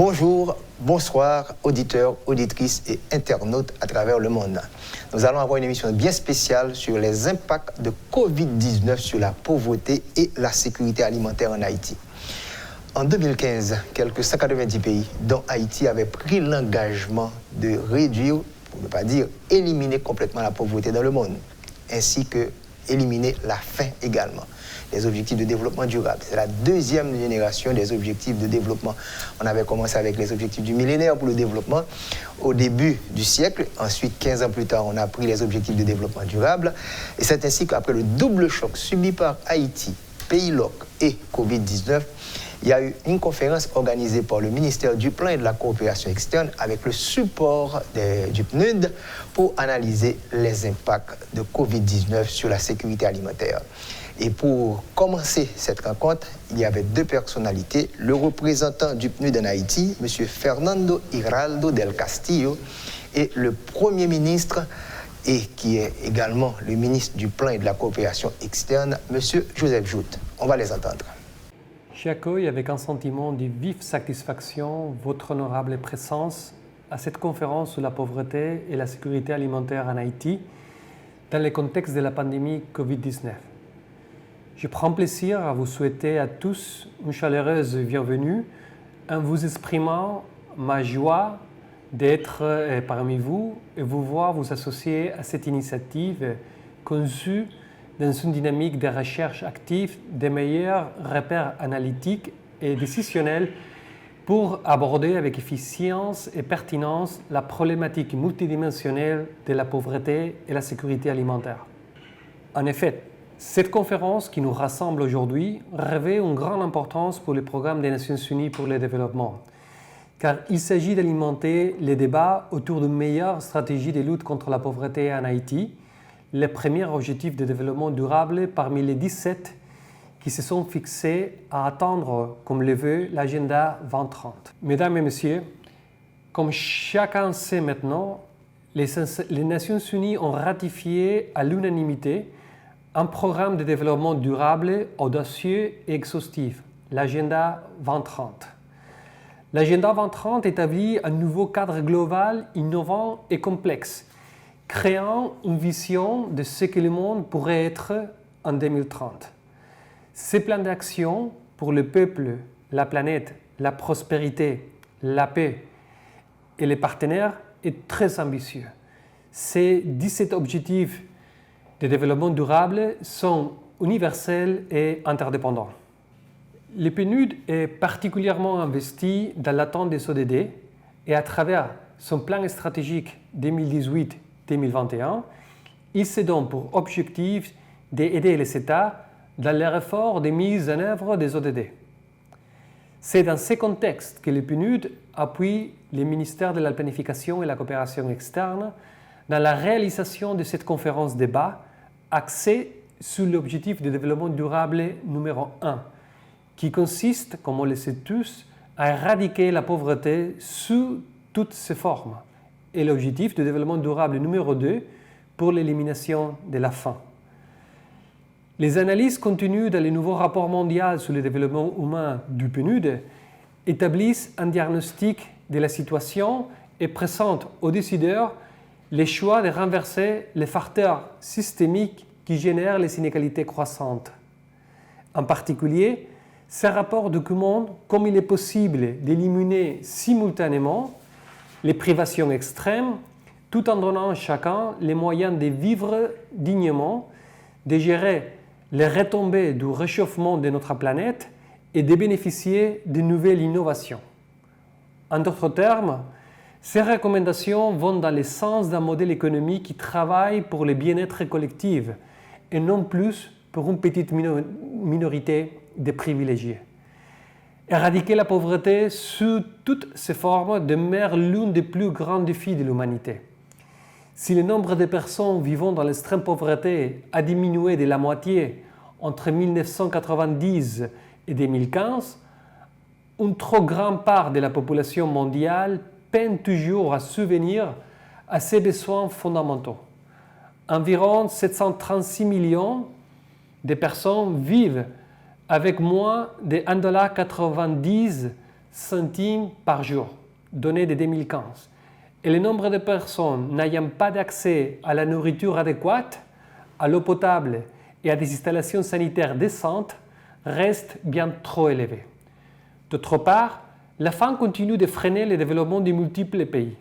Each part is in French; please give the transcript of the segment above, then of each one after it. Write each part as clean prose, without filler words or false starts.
Bonjour, bonsoir, auditeurs, auditrices et internautes à travers le monde. Nous allons avoir une émission bien spéciale sur les impacts de Covid-19 sur la pauvreté et la sécurité alimentaire en Haïti. En 2015, quelques 190 pays, dont Haïti, avaient pris l'engagement de réduire, pour ne pas dire éliminer complètement la pauvreté dans le monde, ainsi que éliminer la faim également. Les objectifs de développement durable. C'est la deuxième génération des objectifs de développement. On avait commencé avec les objectifs du millénaire pour le développement au début du siècle. Ensuite, 15 ans plus tard, on a pris les objectifs de développement durable. Et c'est ainsi qu'après le double choc subi par Haïti, pays LOC et Covid-19, il y a eu une conférence organisée par le ministère du Plan et de la Coopération externe avec le support du PNUD pour analyser les impacts de Covid-19 sur la sécurité alimentaire. Et pour commencer cette rencontre, il y avait deux personnalités. Le représentant du PNUD en Haïti, M. Fernando Hiraldo del Castillo, et le Premier ministre, et qui est également le ministre du Plan et de la Coopération externe, M. Joseph Joute. On va les entendre. J'accueille avec un sentiment de vive satisfaction votre honorable présence à cette conférence sur la pauvreté et la sécurité alimentaire en Haïti dans le contexte de la pandémie Covid-19. Je prends plaisir à vous souhaiter à tous une chaleureuse bienvenue en vous exprimant ma joie d'être parmi vous et vous voir vous associer à cette initiative conçue dans une dynamique de recherche active des meilleurs repères analytiques et décisionnels pour aborder avec efficience et pertinence la problématique multidimensionnelle de la pauvreté et la sécurité alimentaire. En effet, cette conférence qui nous rassemble aujourd'hui revêt une grande importance pour le programme des Nations Unies pour le développement, car il s'agit d'alimenter les débats autour d'une meilleure stratégie de lutte contre la pauvreté en Haïti, le premier objectif de développement durable parmi les 17 qui se sont fixés à atteindre, comme le veut l'agenda 2030. Mesdames et messieurs, comme chacun sait maintenant, les Nations Unies ont ratifié à l'unanimité un programme de développement durable audacieux et exhaustif, l'agenda 2030. L'agenda 2030 établit un nouveau cadre global, innovant et complexe, créant une vision de ce que le monde pourrait être en 2030. Ce plan d'action pour le peuple, la planète, la prospérité, la paix et les partenaires est très ambitieux. Ces 17 objectifs de développement durable sont universels et interdépendants. Le PNUD est particulièrement investi dans l'atteinte des ODD et à travers son plan stratégique 2018-2021, il se donne pour objectif d'aider les États dans leur effort de mise en œuvre des ODD. C'est dans ce contexte que le PNUD appuie les ministères de la planification et la coopération externe dans la réalisation de cette conférence débat axée sur l'objectif de développement durable numéro 1, qui consiste, comme on le sait tous, à éradiquer la pauvreté sous toutes ses formes, et l'objectif de développement durable numéro 2 pour l'élimination de la faim. Les analyses continues dans le nouveau rapport mondial sur le développement humain du PNUD établissent un diagnostic de la situation et présentent aux décideurs le choix de renverser les facteurs systémiques qui génèrent les inégalités croissantes. En particulier, ce rapport documente comment il est possible d'éliminer simultanément les privations extrêmes tout en donnant à chacun les moyens de vivre dignement, de gérer les retombées du réchauffement de notre planète et de bénéficier de nouvelles innovations. En d'autres termes, ces recommandations vont dans le sens d'un modèle économique qui travaille pour le bien-être collectif et non plus pour une petite minorité de privilégiés. Éradiquer la pauvreté sous toutes ses formes demeure l'un des plus grands défis de l'humanité. Si le nombre de personnes vivant dans l'extrême pauvreté a diminué de la moitié entre 1990 et 2015, une trop grande part de la population mondiale peine toujours à subvenir à ses besoins fondamentaux. Environ 736 millions de personnes vivent avec moins de 1,90 $ centimes par jour, données de 2015. Et le nombre de personnes n'ayant pas d'accès à la nourriture adéquate, à l'eau potable et à des installations sanitaires décentes reste bien trop élevé. D'autre part, la faim continue de freiner le développement de multiples pays.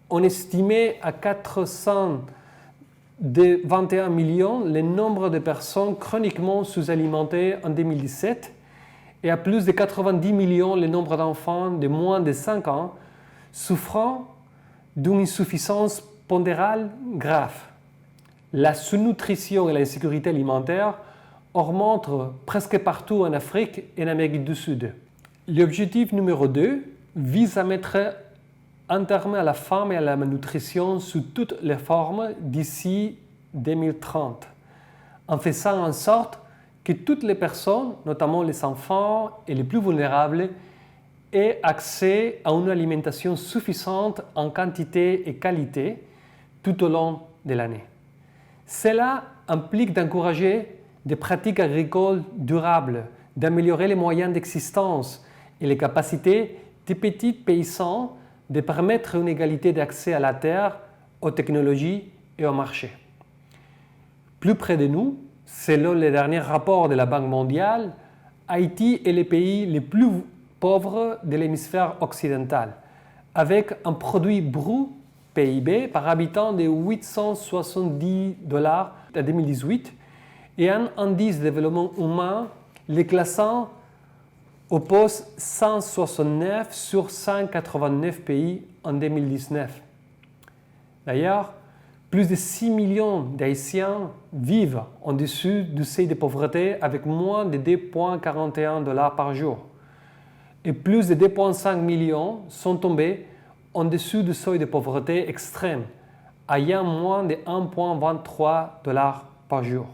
On estimait à 421 millions le nombre de personnes chroniquement sous-alimentées en 2017 et à plus de 90 millions le nombre d'enfants de moins de 5 ans souffrant d'une insuffisance pondérale grave. La sous-nutrition et l'insécurité alimentaire augmentent presque partout en Afrique et en Amérique du Sud. L'objectif numéro 2 vise à mettre un terme à la faim et à la malnutrition sous toutes les formes d'ici 2030, en faisant en sorte que toutes les personnes, notamment les enfants et les plus vulnérables, aient accès à une alimentation suffisante en quantité et qualité tout au long de l'année. Cela implique d'encourager des pratiques agricoles durables, d'améliorer les moyens d'existence et les capacités des petits paysans de permettre une égalité d'accès à la terre, aux technologies et au marché. Plus près de nous, selon les derniers rapports de la Banque mondiale, Haïti est le pays le plus pauvre de l'hémisphère occidental, avec un produit brut PIB par habitant de 870 $ en 2018 et un indice de développement humain les classant au poste 169 sur 189 pays en 2019. D'ailleurs, plus de 6 millions d'Haïtiens vivent en dessous du seuil de pauvreté avec moins de 2,41 $ par jour. Et plus de 2,5 millions sont tombés en dessous du seuil de pauvreté extrême, ayant moins de 1,23 $ par jour.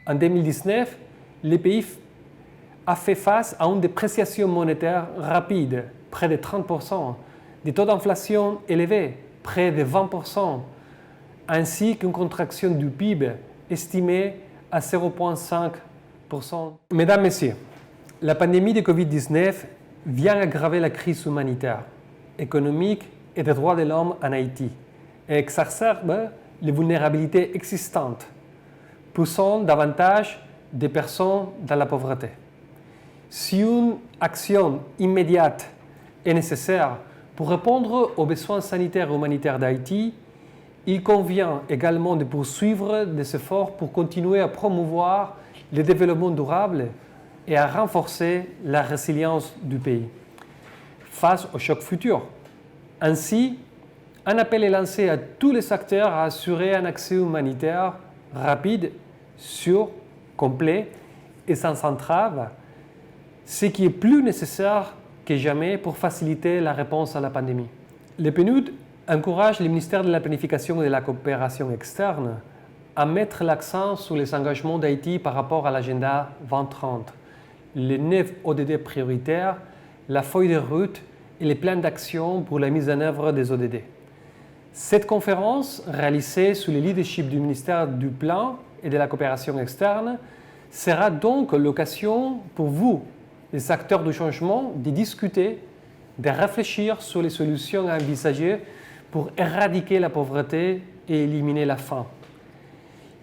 En 2019, le pays a fait face à une dépréciation monétaire rapide, près de 30%, des taux d'inflation élevés, près de 20%, ainsi qu'une contraction du PIB estimée à 0,5%. Mesdames, Messieurs, la pandémie de Covid-19 vient aggraver la crise humanitaire, économique et des droits de l'homme en Haïti et exacerbe les vulnérabilités existantes, poussant davantage des personnes dans la pauvreté. Si une action immédiate est nécessaire pour répondre aux besoins sanitaires et humanitaires d'Haïti, il convient également de poursuivre des efforts pour continuer à promouvoir le développement durable et à renforcer la résilience du pays face au choc futur. Ainsi, un appel est lancé à tous les acteurs à assurer un accès humanitaire rapide, sûr, complet et sans entrave, ce qui est plus nécessaire que jamais pour faciliter la réponse à la pandémie. Le PNUD encourage le ministère de la Planification et de la Coopération externe à mettre l'accent sur les engagements d'Haïti par rapport à l'agenda 2030, les 9 ODD prioritaires, la feuille de route et les plans d'action pour la mise en œuvre des ODD. Cette conférence, réalisée sous le leadership du ministère du Plan et de la Coopération externe, sera donc l'occasion pour vous, les acteurs du changement, de discuter, de réfléchir sur les solutions à envisager pour éradiquer la pauvreté et éliminer la faim.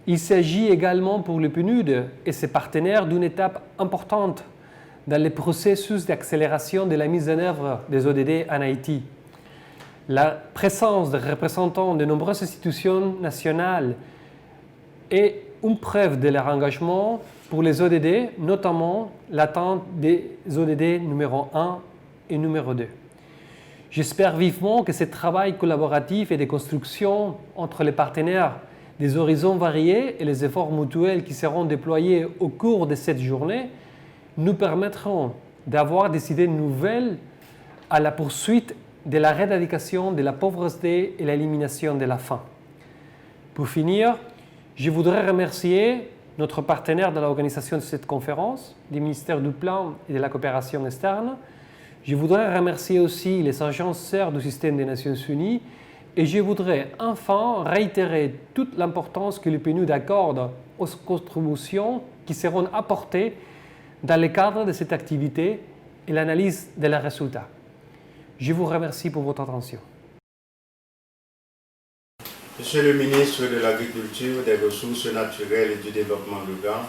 Il s'agit également pour le PNUD et ses partenaires d'une étape importante dans le processus d'accélération de la mise en œuvre des ODD en Haïti. La présence de représentants de nombreuses institutions nationales est une preuve de leur engagement pour les ODD, notamment l'attente des ODD numéro 1 et numéro 2. J'espère vivement que ce travail collaboratif et de construction entre les partenaires des horizons variés et les efforts mutuels qui seront déployés au cours de cette journée nous permettront d'avoir des idées nouvelles à la poursuite de la éradication de la pauvreté et l'élimination de la faim. Pour finir, je voudrais remercier notre partenaire dans l'organisation de cette conférence, du ministère du Plan et de la Coopération externe. Je voudrais remercier aussi les agenceurs du système des Nations Unies et je voudrais enfin réitérer toute l'importance que le PNUD accorde aux contributions qui seront apportées dans le cadre de cette activité et l'analyse de leurs résultats. Je vous remercie pour votre attention. Monsieur le ministre de l'Agriculture, des Ressources naturelles et du Développement rural,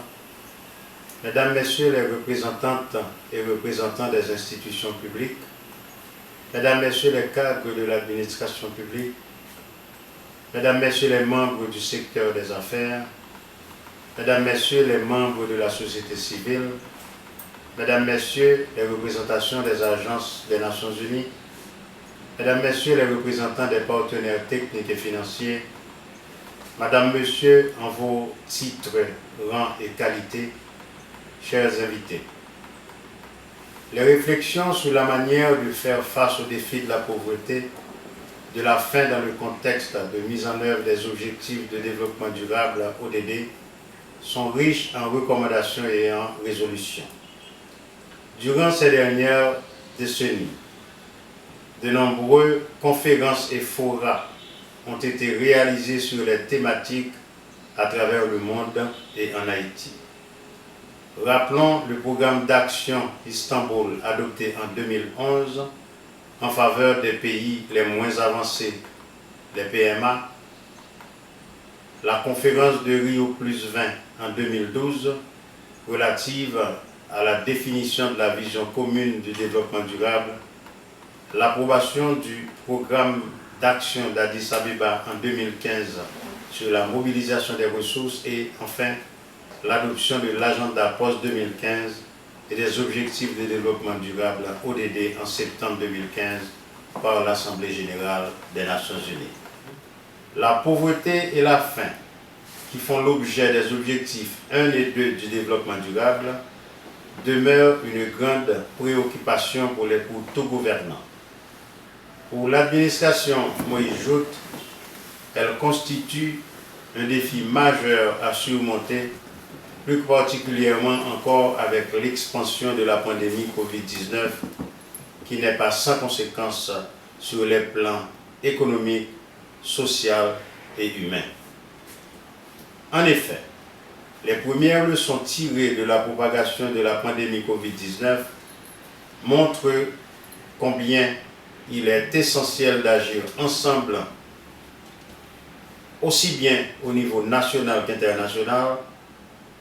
Mesdames, Messieurs les représentantes et représentants des institutions publiques, Mesdames, Messieurs les cadres de l'administration publique, Mesdames, Messieurs les membres du secteur des affaires, Mesdames, Messieurs les membres de la société civile, Mesdames, Messieurs les représentations des agences des Nations Unies, Mesdames, Messieurs les représentants des partenaires techniques et financiers, Madame, Monsieur, en vos titres, rangs et qualités, chers invités. Les réflexions sur la manière de faire face aux défis de la pauvreté, de la faim dans le contexte de mise en œuvre des objectifs de développement durable ODD sont riches en recommandations et en résolutions. Durant ces dernières décennies, de nombreuses conférences et forats ont été réalisés sur les thématiques à travers le monde et en Haïti. Rappelons le programme d'action Istanbul adopté en 2011 en faveur des pays les moins avancés, les PMA, la conférence de Rio + 20 en 2012 relative à la définition de la vision commune du développement durable, l'approbation du programme d'action d'Addis Abeba en 2015 sur la mobilisation des ressources et enfin l'adoption de l'agenda post-2015 et des objectifs de développement durable ODD en septembre 2015 par l'Assemblée générale des Nations unies. La pauvreté et la faim, qui font l'objet des objectifs 1 et 2 du développement durable, demeurent une grande préoccupation pour tout gouvernant. Pour l'administration Moïse Joute, elle constitue un défi majeur à surmonter, plus particulièrement encore avec l'expansion de la pandémie Covid-19, qui n'est pas sans conséquences sur les plans économiques, sociaux et humains. En effet, les premières leçons tirées de la propagation de la pandémie Covid-19 montrent combien il est essentiel d'agir ensemble, aussi bien au niveau national qu'international,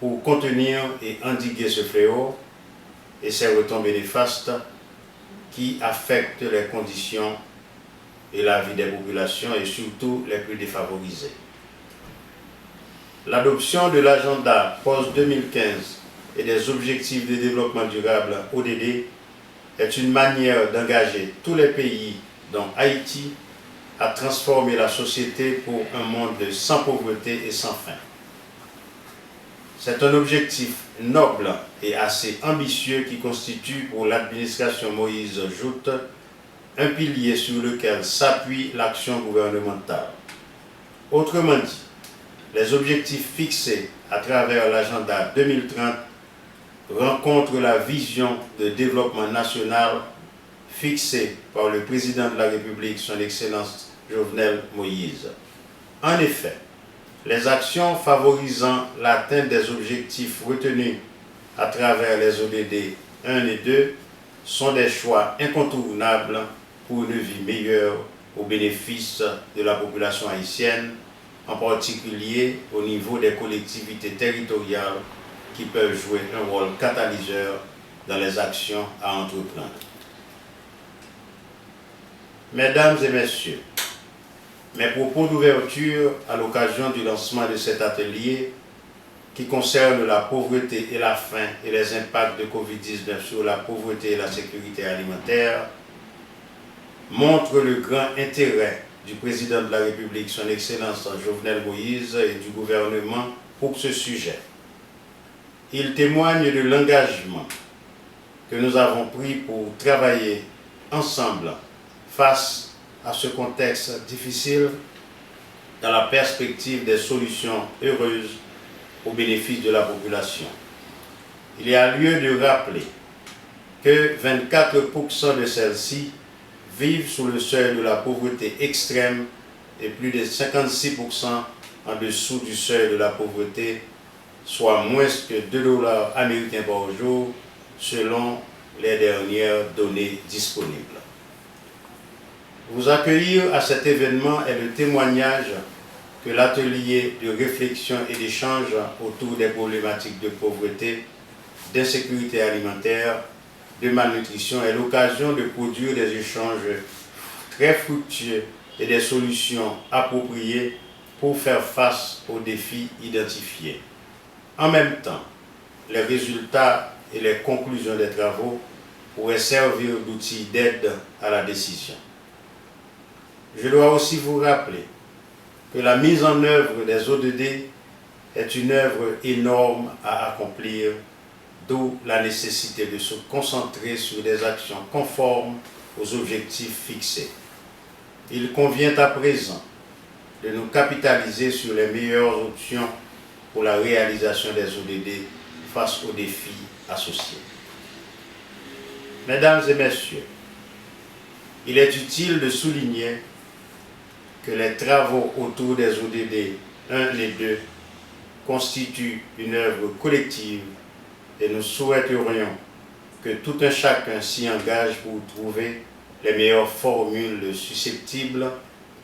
pour contenir et endiguer ce fléau et ses retombées néfastes qui affectent les conditions et la vie des populations et surtout les plus défavorisées. L'adoption de l'agenda post-2015 et des objectifs de développement durable ODD est une manière d'engager tous les pays, dont Haïti, à transformer la société pour un monde sans pauvreté et sans faim. C'est un objectif noble et assez ambitieux qui constitue pour l'administration Moïse Joute un pilier sur lequel s'appuie l'action gouvernementale. Autrement dit, les objectifs fixés à travers l'agenda 2030 rencontrent la vision de développement national fixée par le président de la République, son Excellence Jovenel Moïse. En effet, les actions favorisant l'atteinte des objectifs retenus à travers les ODD 1 et 2 sont des choix incontournables pour une vie meilleure au bénéfice de la population haïtienne, en particulier au niveau des collectivités territoriales qui peuvent jouer un rôle catalyseur dans les actions à entreprendre. Mesdames et messieurs, mes propos d'ouverture à l'occasion du lancement de cet atelier qui concerne la pauvreté et la faim et les impacts de Covid-19 sur la pauvreté et la sécurité alimentaire montrent le grand intérêt du président de la République, son Excellence Jovenel Moïse, et du gouvernement pour ce sujet. Il témoigne de l'engagement que nous avons pris pour travailler ensemble face à ce contexte difficile dans la perspective des solutions heureuses au bénéfice de la population. Il y a lieu de rappeler que 24% de celles-ci vivent sous le seuil de la pauvreté extrême et plus de 56% en dessous du seuil de la pauvreté, soit moins que $2 américains par jour, selon les dernières données disponibles. Vous accueillir à cet événement est le témoignage que l'atelier de réflexion et d'échange autour des problématiques de pauvreté, d'insécurité alimentaire, de malnutrition est l'occasion de produire des échanges très fructueux et des solutions appropriées pour faire face aux défis identifiés. En même temps, les résultats et les conclusions des travaux pourraient servir d'outils d'aide à la décision. Je dois aussi vous rappeler que la mise en œuvre des ODD est une œuvre énorme à accomplir, d'où la nécessité de se concentrer sur des actions conformes aux objectifs fixés. Il convient à présent de nous capitaliser sur les meilleures options pour la réalisation des ODD face aux défis associés. Mesdames et messieurs, il est utile de souligner que les travaux autour des ODD 1 et 2 constituent une œuvre collective et nous souhaiterions que tout un chacun s'y engage pour trouver les meilleures formules susceptibles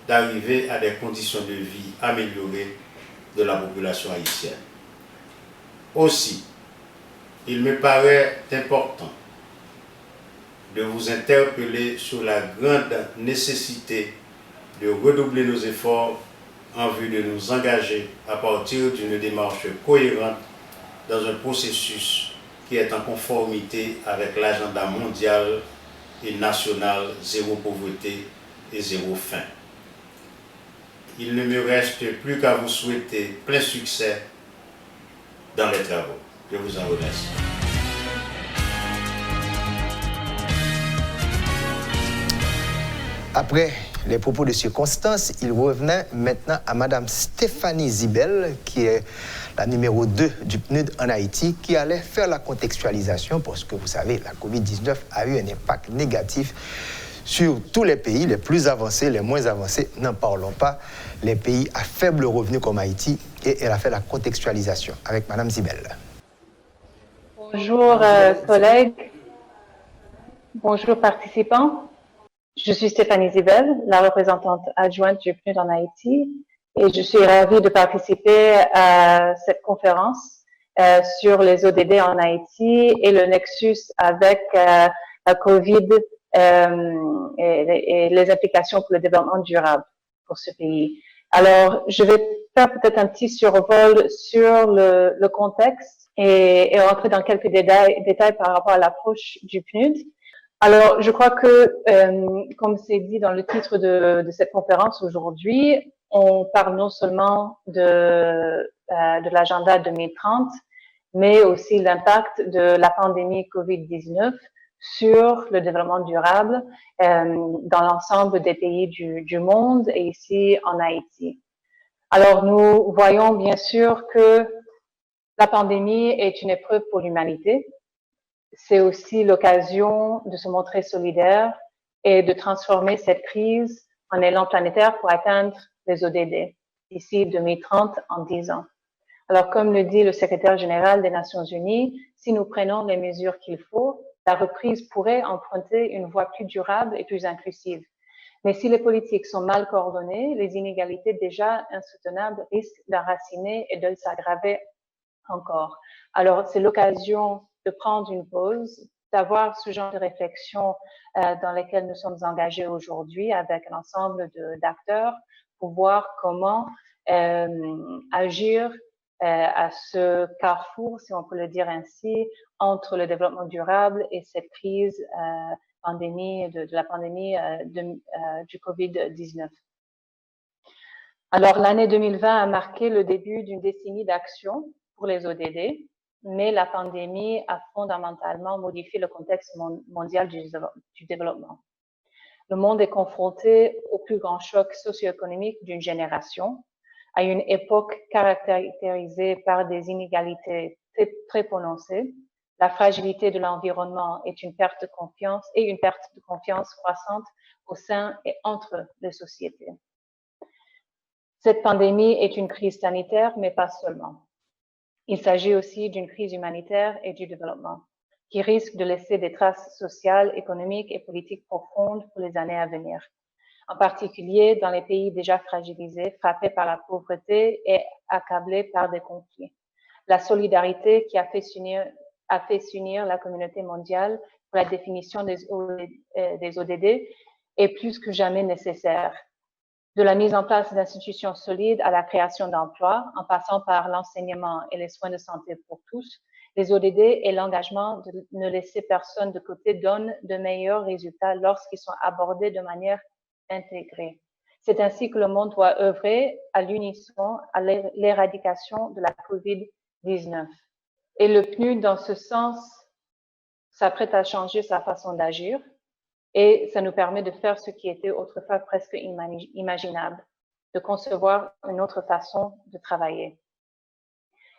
d'arriver à des conditions de vie améliorées de la population haïtienne. Aussi, il me paraît important de vous interpeller sur la grande nécessité de redoubler nos efforts en vue de nous engager à partir d'une démarche cohérente dans un processus qui est en conformité avec l'agenda mondial et national zéro pauvreté et zéro faim. Il ne me reste plus qu'à vous souhaiter plein succès dans les travaux. Je vous en remercie. Après les propos de circonstance, il revenait maintenant à Mme Stéphanie Zibel, qui est la numéro 2 du PNUD en Haïti, qui allait faire la contextualisation, parce que vous savez, la COVID-19 a eu un impact négatif sur tous les pays, les plus avancés, les moins avancés, n'en parlons pas, les pays à faible revenu comme Haïti, et elle a fait la contextualisation avec Mme Zibel. Bonjour collègues, bonjour participants. Je suis Stéphanie Zibel, la représentante adjointe du PNUD en Haïti, et je suis ravie de participer à cette conférence sur les ODD en Haïti et le nexus avec la COVID et les implications pour le développement durable pour ce pays. Alors, je vais faire peut-être un petit survol sur le contexte et rentrer dans quelques détails par rapport à l'approche du PNUD. Alors, je crois que, comme c'est dit dans le titre de cette conférence aujourd'hui, on parle non seulement de l'agenda 2030, mais aussi l'impact de la pandémie COVID-19 sur le développement durable dans l'ensemble des pays du monde et ici en Haïti. Alors, nous voyons bien sûr que la pandémie est une épreuve pour l'humanité. C'est aussi l'occasion de se montrer solidaire et de transformer cette crise en élan planétaire pour atteindre les ODD d'ici 2030 en 10 ans. Alors, comme le dit le secrétaire général des Nations Unies, si nous prenons les mesures qu'il faut, la reprise pourrait emprunter une voie plus durable et plus inclusive. Mais si les politiques sont mal coordonnées, les inégalités déjà insoutenables risquent d'enraciner et de s'aggraver encore. Alors, c'est l'occasion de prendre une pause, d'avoir ce genre de réflexion dans lesquelles nous sommes engagés aujourd'hui avec l'ensemble d'acteurs pour voir comment agir à ce carrefour, si on peut le dire ainsi, entre le développement durable et cette crise de la pandémie du COVID-19. Alors, l'année 2020 a marqué le début d'une décennie d'action pour les ODD, mais la pandémie a fondamentalement modifié le contexte mondial du développement. Le monde est confronté au plus grand choc socio-économique d'une génération, à une époque caractérisée par des inégalités très prononcées. La fragilité de l'environnement est une perte de confiance croissante au sein et entre les sociétés. Cette pandémie est une crise sanitaire, mais pas seulement. Il s'agit aussi d'une crise humanitaire et du développement. qui risque de laisser des traces sociales, économiques et politiques profondes pour les années à venir, en particulier dans les pays déjà fragilisés, frappés par la pauvreté et accablés par des conflits. La solidarité qui a fait s'unir la communauté mondiale pour la définition des ODD est plus que jamais nécessaire. De la mise en place d'institutions solides à la création d'emplois, en passant par l'enseignement et les soins de santé pour tous, les ODD et l'engagement de ne laisser personne de côté donnent de meilleurs résultats lorsqu'ils sont abordés de manière intégrée. C'est ainsi que le monde doit œuvrer à l'unisson à l'éradication de la COVID-19. Et le PNUD, dans ce sens, s'apprête à changer sa façon d'agir et ça nous permet de faire ce qui était autrefois presque imaginable, de concevoir une autre façon de travailler.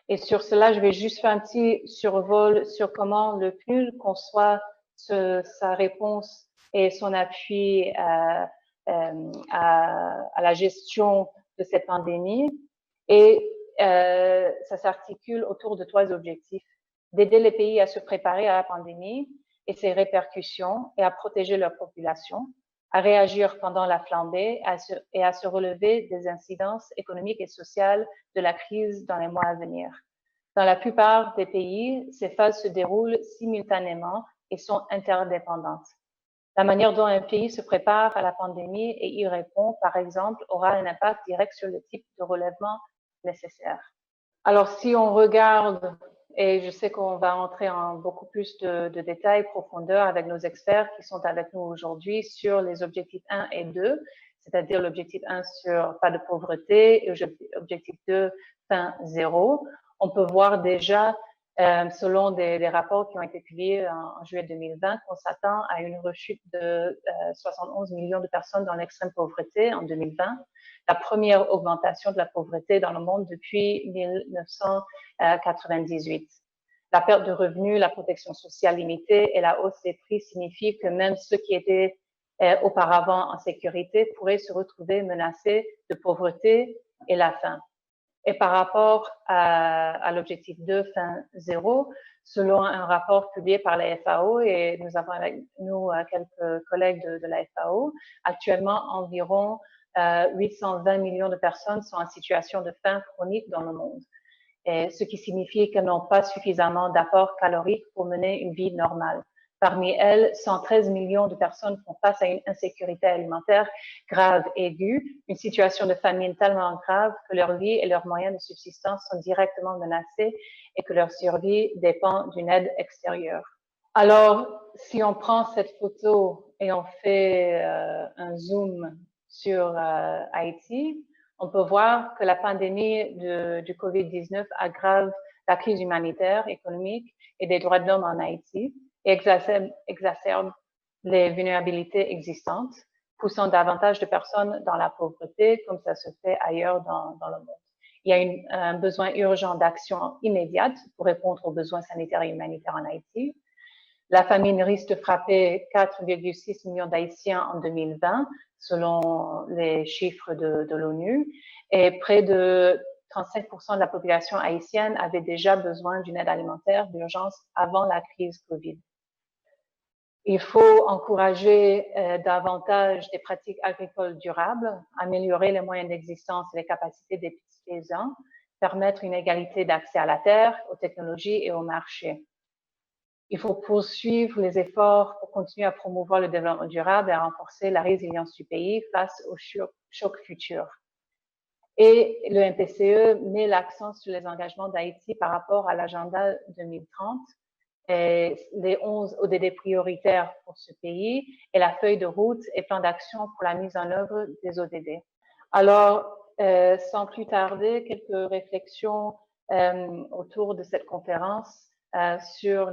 Et sur cela, je vais juste faire un petit survol sur comment le PNUD conçoit sa réponse et son appui à la gestion de cette pandémie. Et ça s'articule autour de 3 objectifs. D'aider les pays à se préparer à la pandémie et ses répercussions et à protéger leur population, à réagir pendant la flambée et à se relever des incidences économiques et sociales de la crise dans les mois à venir. Dans la plupart des pays, ces phases se déroulent simultanément et sont interdépendantes. La manière dont un pays se prépare à la pandémie et y répond, par exemple, aura un impact direct sur le type de relèvement nécessaire. Alors, si on regarde, et je sais qu'on va entrer en beaucoup plus de détails, profondeur avec nos experts qui sont avec nous aujourd'hui sur les objectifs 1 et 2, c'est-à-dire l'objectif 1 sur pas de pauvreté et l'objectif 2, faim zéro. On peut voir déjà, selon des rapports qui ont été publiés en juillet 2020, qu'on s'attend à une rechute de 71 millions de personnes dans l'extrême pauvreté en 2020, la première augmentation de la pauvreté dans le monde depuis 1998. La perte de revenus, la protection sociale limitée et la hausse des prix signifient que même ceux qui étaient auparavant en sécurité pourraient se retrouver menacés de pauvreté et la faim. Et par rapport à l'objectif 2, faim zéro, selon un rapport publié par la FAO, et nous avons avec nous quelques collègues de la FAO, actuellement environ 820 millions de personnes sont en situation de faim chronique dans le monde, et ce qui signifie qu'elles n'ont pas suffisamment d'apports caloriques pour mener une vie normale. Parmi elles, 113 millions de personnes font face à une insécurité alimentaire grave, aiguë, une situation de famine tellement grave que leur vie et leurs moyens de subsistance sont directement menacés et que leur survie dépend d'une aide extérieure. Alors, si on prend cette photo et on fait un zoom sur Haïti, on peut voir que la pandémie du COVID-19 aggrave la crise humanitaire, économique et des droits de l'homme en Haïti et exacerbe les vulnérabilités existantes, poussant davantage de personnes dans la pauvreté, comme ça se fait ailleurs dans le monde. Il y a un besoin urgent d'action immédiate pour répondre aux besoins sanitaires et humanitaires en Haïti. La famine risque de frapper 4,6 millions d'Haïtiens en 2020, selon les chiffres de l'ONU, et près de 35% de la population haïtienne avait déjà besoin d'une aide alimentaire d'urgence avant la crise Covid. Il faut encourager davantage des pratiques agricoles durables, améliorer les moyens d'existence et les capacités des petits paysans, permettre une égalité d'accès à la terre, aux technologies et au marché. Il faut poursuivre les efforts pour continuer à promouvoir le développement durable et à renforcer la résilience du pays face aux chocs futurs. Et le MPCE met l'accent sur les engagements d'Haïti par rapport à l'agenda 2030, et les 11 ODD prioritaires pour ce pays et la feuille de route et plan d'action pour la mise en œuvre des ODD. Alors, sans plus tarder, quelques réflexions autour de cette conférence sur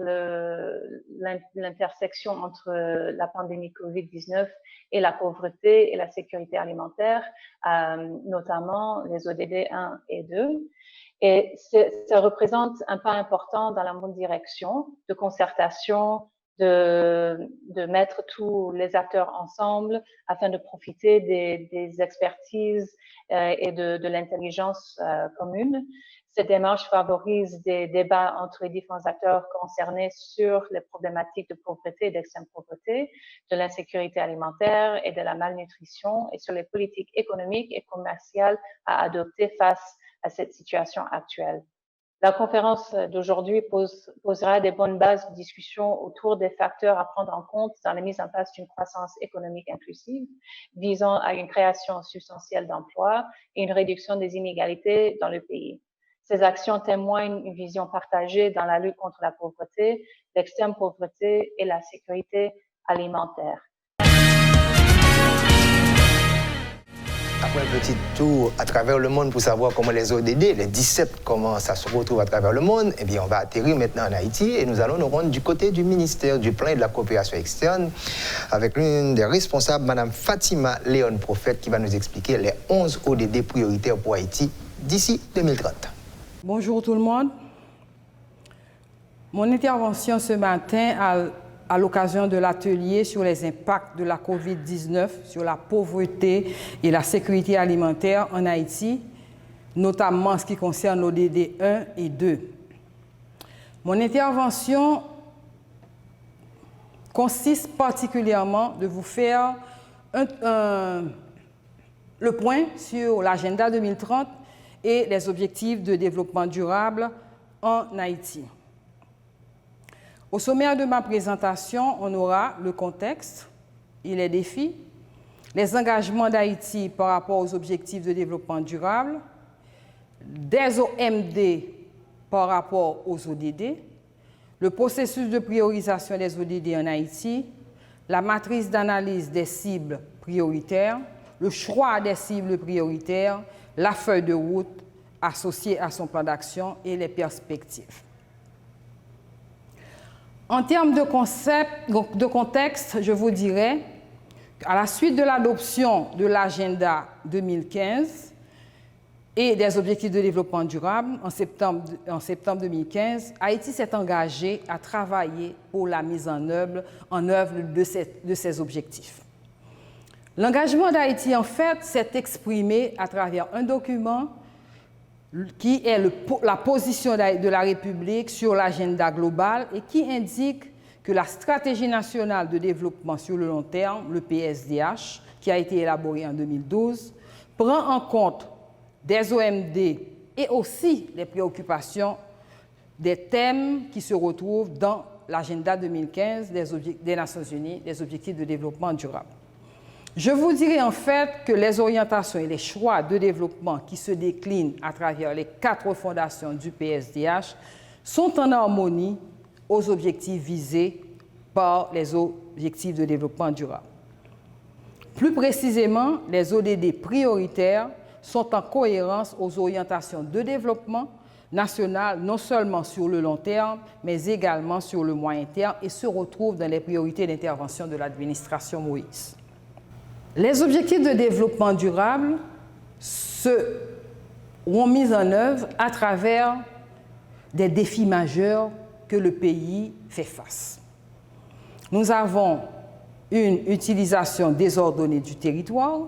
l'intersection entre la pandémie COVID-19 et la pauvreté et la sécurité alimentaire, notamment les ODD 1 et 2. Et ça représente un pas important dans la bonne direction de concertation, de mettre tous les acteurs ensemble afin de profiter des expertises et de l'intelligence commune. Cette démarche favorise des débats entre les différents acteurs concernés sur les problématiques de pauvreté et d'extrême pauvreté, de l'insécurité alimentaire et de la malnutrition, et sur les politiques économiques et commerciales à adopter face à cette situation actuelle. La conférence d'aujourd'hui posera des bonnes bases de discussion autour des facteurs à prendre en compte dans la mise en place d'une croissance économique inclusive, visant à une création substantielle d'emplois et une réduction des inégalités dans le pays. Ces actions témoignent une vision partagée dans la lutte contre la pauvreté, l'extrême pauvreté et la sécurité alimentaire. Après un petit tour à travers le monde pour savoir comment les ODD, les 17, comment ça se retrouve à travers le monde, eh bien, on va atterrir maintenant en Haïti et nous allons nous rendre du côté du ministère du Plan et de la Coopération externe avec l'une des responsables, Mme Fatima Léon Prophète, qui va nous expliquer les 11 ODD prioritaires pour Haïti d'ici 2030. Bonjour tout le monde. Mon intervention ce matin à l'occasion de l'atelier sur les impacts de la COVID-19 sur la pauvreté et la sécurité alimentaire en Haïti, notamment en ce qui concerne l'ODD 1 et 2. Mon intervention consiste particulièrement de vous faire le point sur l'agenda 2030 et les objectifs de développement durable en Haïti. Au sommaire de ma présentation, on aura le contexte et les défis, les engagements d'Haïti par rapport aux objectifs de développement durable, des OMD par rapport aux ODD, le processus de priorisation des ODD en Haïti, la matrice d'analyse des cibles prioritaires, le choix des cibles prioritaires, la feuille de route associée à son plan d'action et les perspectives. En termes de contexte, je vous dirais qu'à la suite de l'adoption de l'agenda 2015 et des objectifs de développement durable en septembre 2015, Haïti s'est engagé à travailler pour la mise en œuvre de ces objectifs. L'engagement d'Haïti, en fait, s'est exprimé à travers un document qui est la position de la République sur l'agenda global et qui indique que la stratégie nationale de développement sur le long terme, le PSDH, qui a été élaboré en 2012, prend en compte des OMD et aussi les préoccupations des thèmes qui se retrouvent dans l'agenda 2015 des Nations Unies, des objectifs de développement durable. Je vous dirais en fait que les orientations et les choix de développement qui se déclinent à travers les 4 fondations du PSDH sont en harmonie aux objectifs visés par les objectifs de développement durable. Plus précisément, les ODD prioritaires sont en cohérence aux orientations de développement national, non seulement sur le long terme, mais également sur le moyen terme et se retrouvent dans les priorités d'intervention de l'administration Moïse. Les objectifs de développement durable seront mis en œuvre à travers des défis majeurs que le pays fait face. Nous avons une utilisation désordonnée du territoire,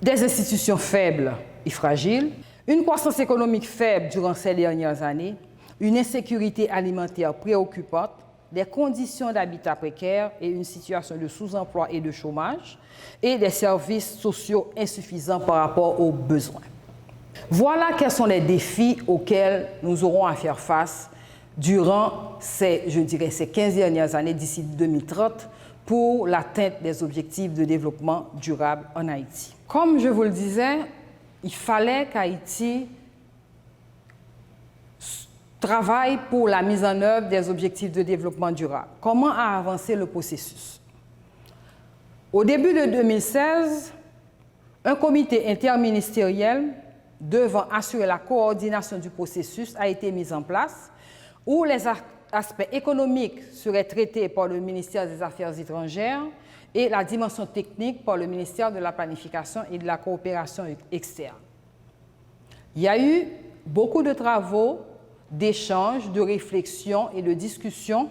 des institutions faibles et fragiles, une croissance économique faible durant ces dernières années, une insécurité alimentaire préoccupante, des conditions d'habitat précaires et une situation de sous-emploi et de chômage, et des services sociaux insuffisants par rapport aux besoins. Voilà quels sont les défis auxquels nous aurons à faire face durant ces 15 dernières années d'ici 2030 pour l'atteinte des objectifs de développement durable en Haïti. Comme je vous le disais, il fallait qu'Haïti travaille pour la mise en œuvre des objectifs de développement durable. Comment a avancé le processus? Au début de 2016, un comité interministériel devant assurer la coordination du processus a été mis en place, où les aspects économiques seraient traités par le ministère des Affaires étrangères et la dimension technique par le ministère de la Planification et de la Coopération externe. Il y a eu beaucoup de travaux, d'échanges, de réflexions et de discussions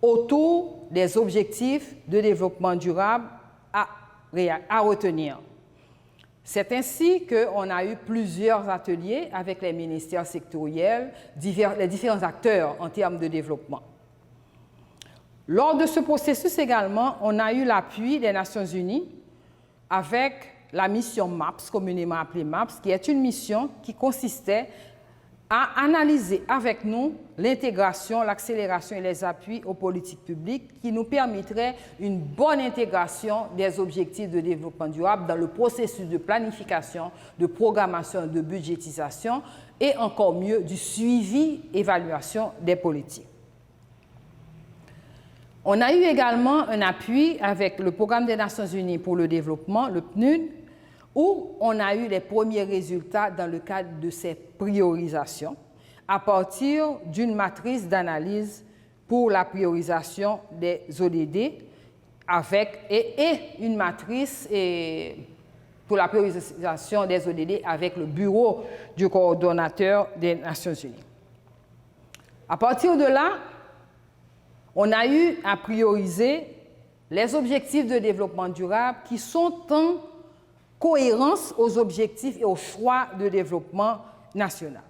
autour des objectifs de développement durable à retenir. C'est ainsi qu'on a eu plusieurs ateliers avec les ministères sectoriels, les différents acteurs en termes de développement. Lors de ce processus également, on a eu l'appui des Nations Unies avec la mission MAPS, communément appelée MAPS, qui est une mission qui consistait à analyser avec nous l'intégration, l'accélération et les appuis aux politiques publiques qui nous permettraient une bonne intégration des objectifs de développement durable dans le processus de planification, de programmation, de budgétisation et encore mieux du suivi, évaluation des politiques. On a eu également un appui avec le Programme des Nations Unies pour le développement, le PNUD, où on a eu les premiers résultats dans le cadre de ces priorisations à partir d'une matrice d'analyse pour la priorisation des ODD et une matrice pour la priorisation des ODD avec le bureau du coordonnateur des Nations Unies. À partir de là, on a eu à prioriser les objectifs de développement durable qui sont en cohérence aux objectifs et aux choix de développement national.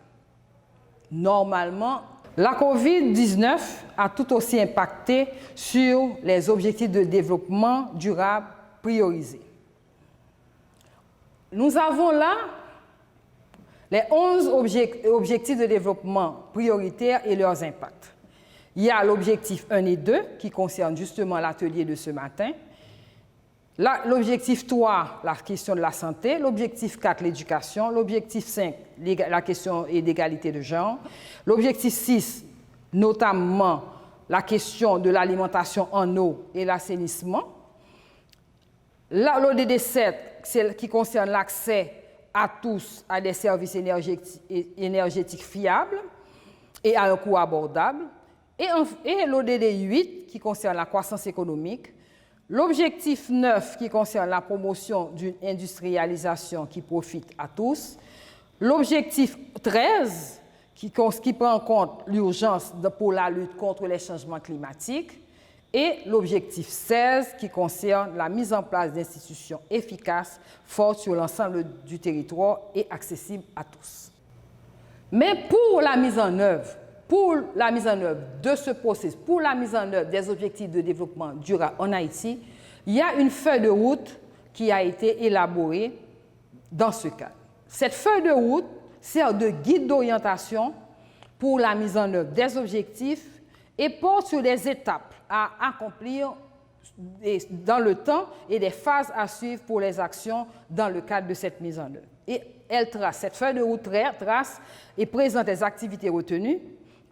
Normalement, la COVID-19 a tout aussi impacté sur les objectifs de développement durable priorisés. Nous avons là les 11 objectifs de développement prioritaires et leurs impacts. Il y a l'objectif 1 et 2 qui concerne justement l'atelier de ce matin. L'objectif 3, la question de la santé. L'objectif 4, l'éducation. L'objectif 5, la question d'égalité de genre. L'objectif 6, notamment la question de l'alimentation en eau et l'assainissement. L'ODD 7, c'est qui concerne l'accès à tous à des services énergétiques fiables et à un coût abordable. Et l'ODD 8 qui concerne la croissance économique. L'objectif 9 qui concerne la promotion d'une industrialisation qui profite à tous. L'objectif 13 qui prend en compte l'urgence pour la lutte contre les changements climatiques. Et l'objectif 16 qui concerne la mise en place d'institutions efficaces, fortes sur l'ensemble du territoire et accessibles à tous. Mais pour la mise en œuvre de ce processus, pour la mise en œuvre des objectifs de développement durable en Haïti, il y a une feuille de route qui a été élaborée dans ce cadre. Cette feuille de route sert de guide d'orientation pour la mise en œuvre des objectifs et porte sur les étapes à accomplir dans le temps et des phases à suivre pour les actions dans le cadre de cette mise en œuvre. Et cette feuille de route trace et présente les activités retenues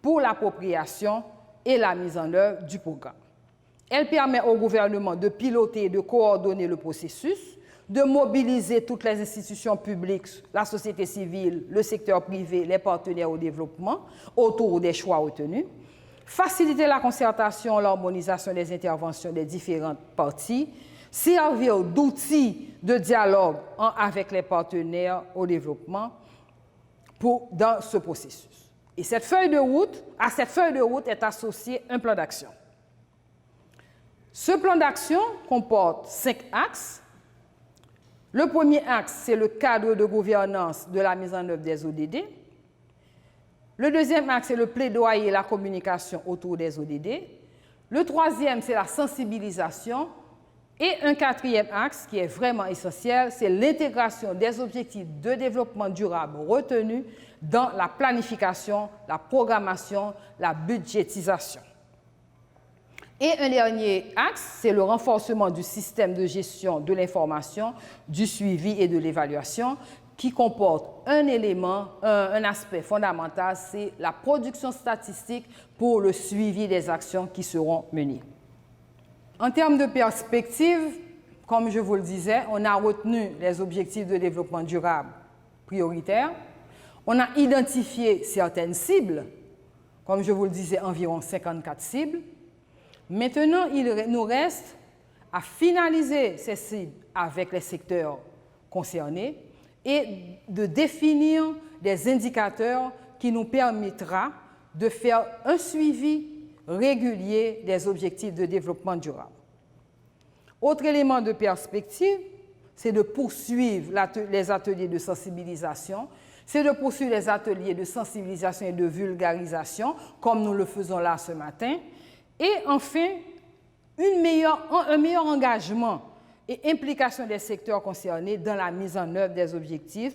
pour l'appropriation et la mise en œuvre du programme. Elle permet au gouvernement de piloter et de coordonner le processus, de mobiliser toutes les institutions publiques, la société civile, le secteur privé, les partenaires au développement autour des choix retenus, faciliter la concertation, l'harmonisation des interventions des différentes parties, servir d'outils de dialogue avec les partenaires au développement dans ce processus. Et à cette feuille de route est associé un plan d'action. Ce plan d'action comporte 5 axes. Le premier axe, c'est le cadre de gouvernance de la mise en œuvre des ODD. Le deuxième axe, c'est le plaidoyer et la communication autour des ODD. Le troisième, c'est la sensibilisation. Et un quatrième axe qui est vraiment essentiel, c'est l'intégration des objectifs de développement durable retenus dans la planification, la programmation, la budgétisation. Et un dernier axe, c'est le renforcement du système de gestion de l'information, du suivi et de l'évaluation, qui comporte un aspect fondamental, c'est la production statistique pour le suivi des actions qui seront menées. En termes de perspective, comme je vous le disais, on a retenu les objectifs de développement durable prioritaires. On a identifié certaines cibles, comme je vous le disais, environ 54 cibles. Maintenant, il nous reste à finaliser ces cibles avec les secteurs concernés et de définir des indicateurs qui nous permettra de faire un suivi régulier des objectifs de développement durable. Autre élément de perspective, c'est de poursuivre les ateliers de sensibilisation, c'est de poursuivre les ateliers de sensibilisation et de vulgarisation, comme nous le faisons là ce matin, et enfin, un meilleur engagement et implication des secteurs concernés dans la mise en œuvre des objectifs,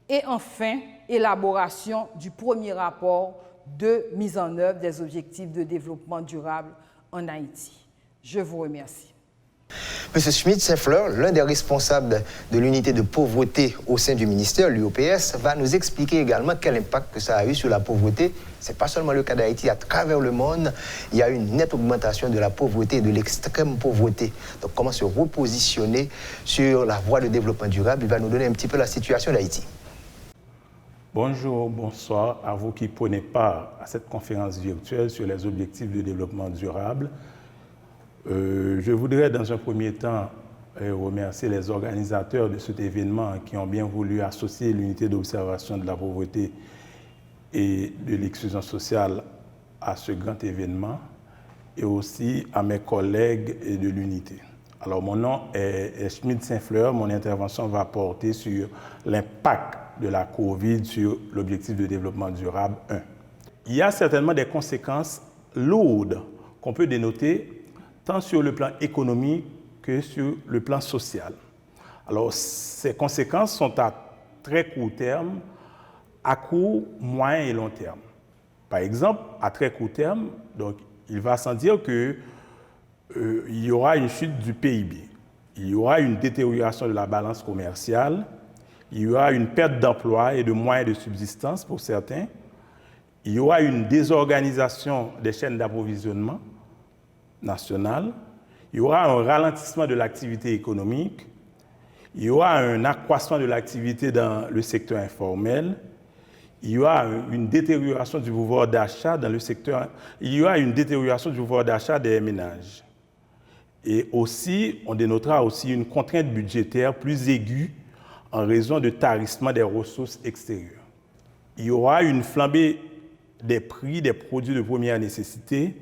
et enfin, élaboration du premier rapport de mise en œuvre des objectifs de développement durable en Haïti. Je vous remercie. Monsieur Schmidt-Saint-Fleur, l'un des responsables de l'unité de pauvreté au sein du ministère, l'UOPS, va nous expliquer également quel impact que ça a eu sur la pauvreté. Ce n'est pas seulement le cas d'Haïti, à travers le monde, il y a une nette augmentation de la pauvreté et de l'extrême pauvreté. Donc comment se repositionner sur la voie de développement durable? Il va nous donner un petit peu la situation d'Haïti. Bonjour, bonsoir à vous qui prenez part à cette conférence virtuelle sur les objectifs de développement durable. Je voudrais dans un premier temps remercier les organisateurs de cet événement qui ont bien voulu associer l'unité d'observation de la pauvreté et de l'exclusion sociale à ce grand événement et aussi à mes collègues de l'unité. Alors mon nom est Schmidt-Saint-Fleur, mon intervention va porter sur l'impact de la COVID sur l'objectif de développement durable 1. Il y a certainement des conséquences lourdes qu'on peut dénoter tant sur le plan économique que sur le plan social. Alors, ces conséquences sont à très court terme, à court, moyen et long terme. Par exemple, à très court terme, donc, il va sans dire qu'il y aura une chute du PIB, il y aura une détérioration de la balance commerciale, il y aura une perte d'emploi et de moyens de subsistance pour certains, il y aura une désorganisation des chaînes d'approvisionnement nationales, il y aura un ralentissement de l'activité économique, il y aura un accroissement de l'activité dans le secteur informel, il y aura une détérioration du pouvoir d'achat dans le secteur, il y aura une détérioration du pouvoir d'achat des ménages. Et aussi, on dénotera aussi une contrainte budgétaire plus aiguë en raison de tarissement des ressources extérieures. Il y aura une flambée des prix des produits de première nécessité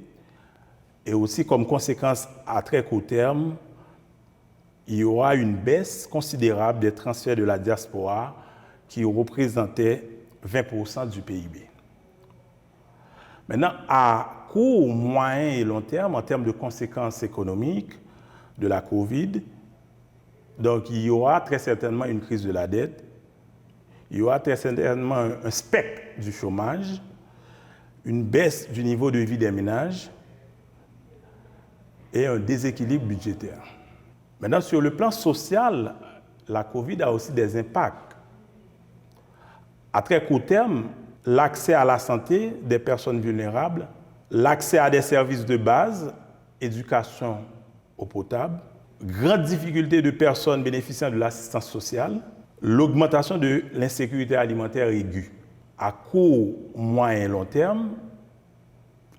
et aussi comme conséquence à très court terme, il y aura une baisse considérable des transferts de la diaspora qui représentaient 20% du PIB. Maintenant, à court, moyen et long terme, en termes de conséquences économiques de la COVID, donc il y aura très certainement une crise de la dette, il y aura très certainement un spectre du chômage, une baisse du niveau de vie des ménages et un déséquilibre budgétaire. Maintenant, sur le plan social, la COVID a aussi des impacts. À très court terme, l'accès à la santé des personnes vulnérables, l'accès à des services de base, éducation eau potable, grande difficulté de personnes bénéficiant de l'assistance sociale, l'augmentation de l'insécurité alimentaire aiguë. À court, moyen et long terme,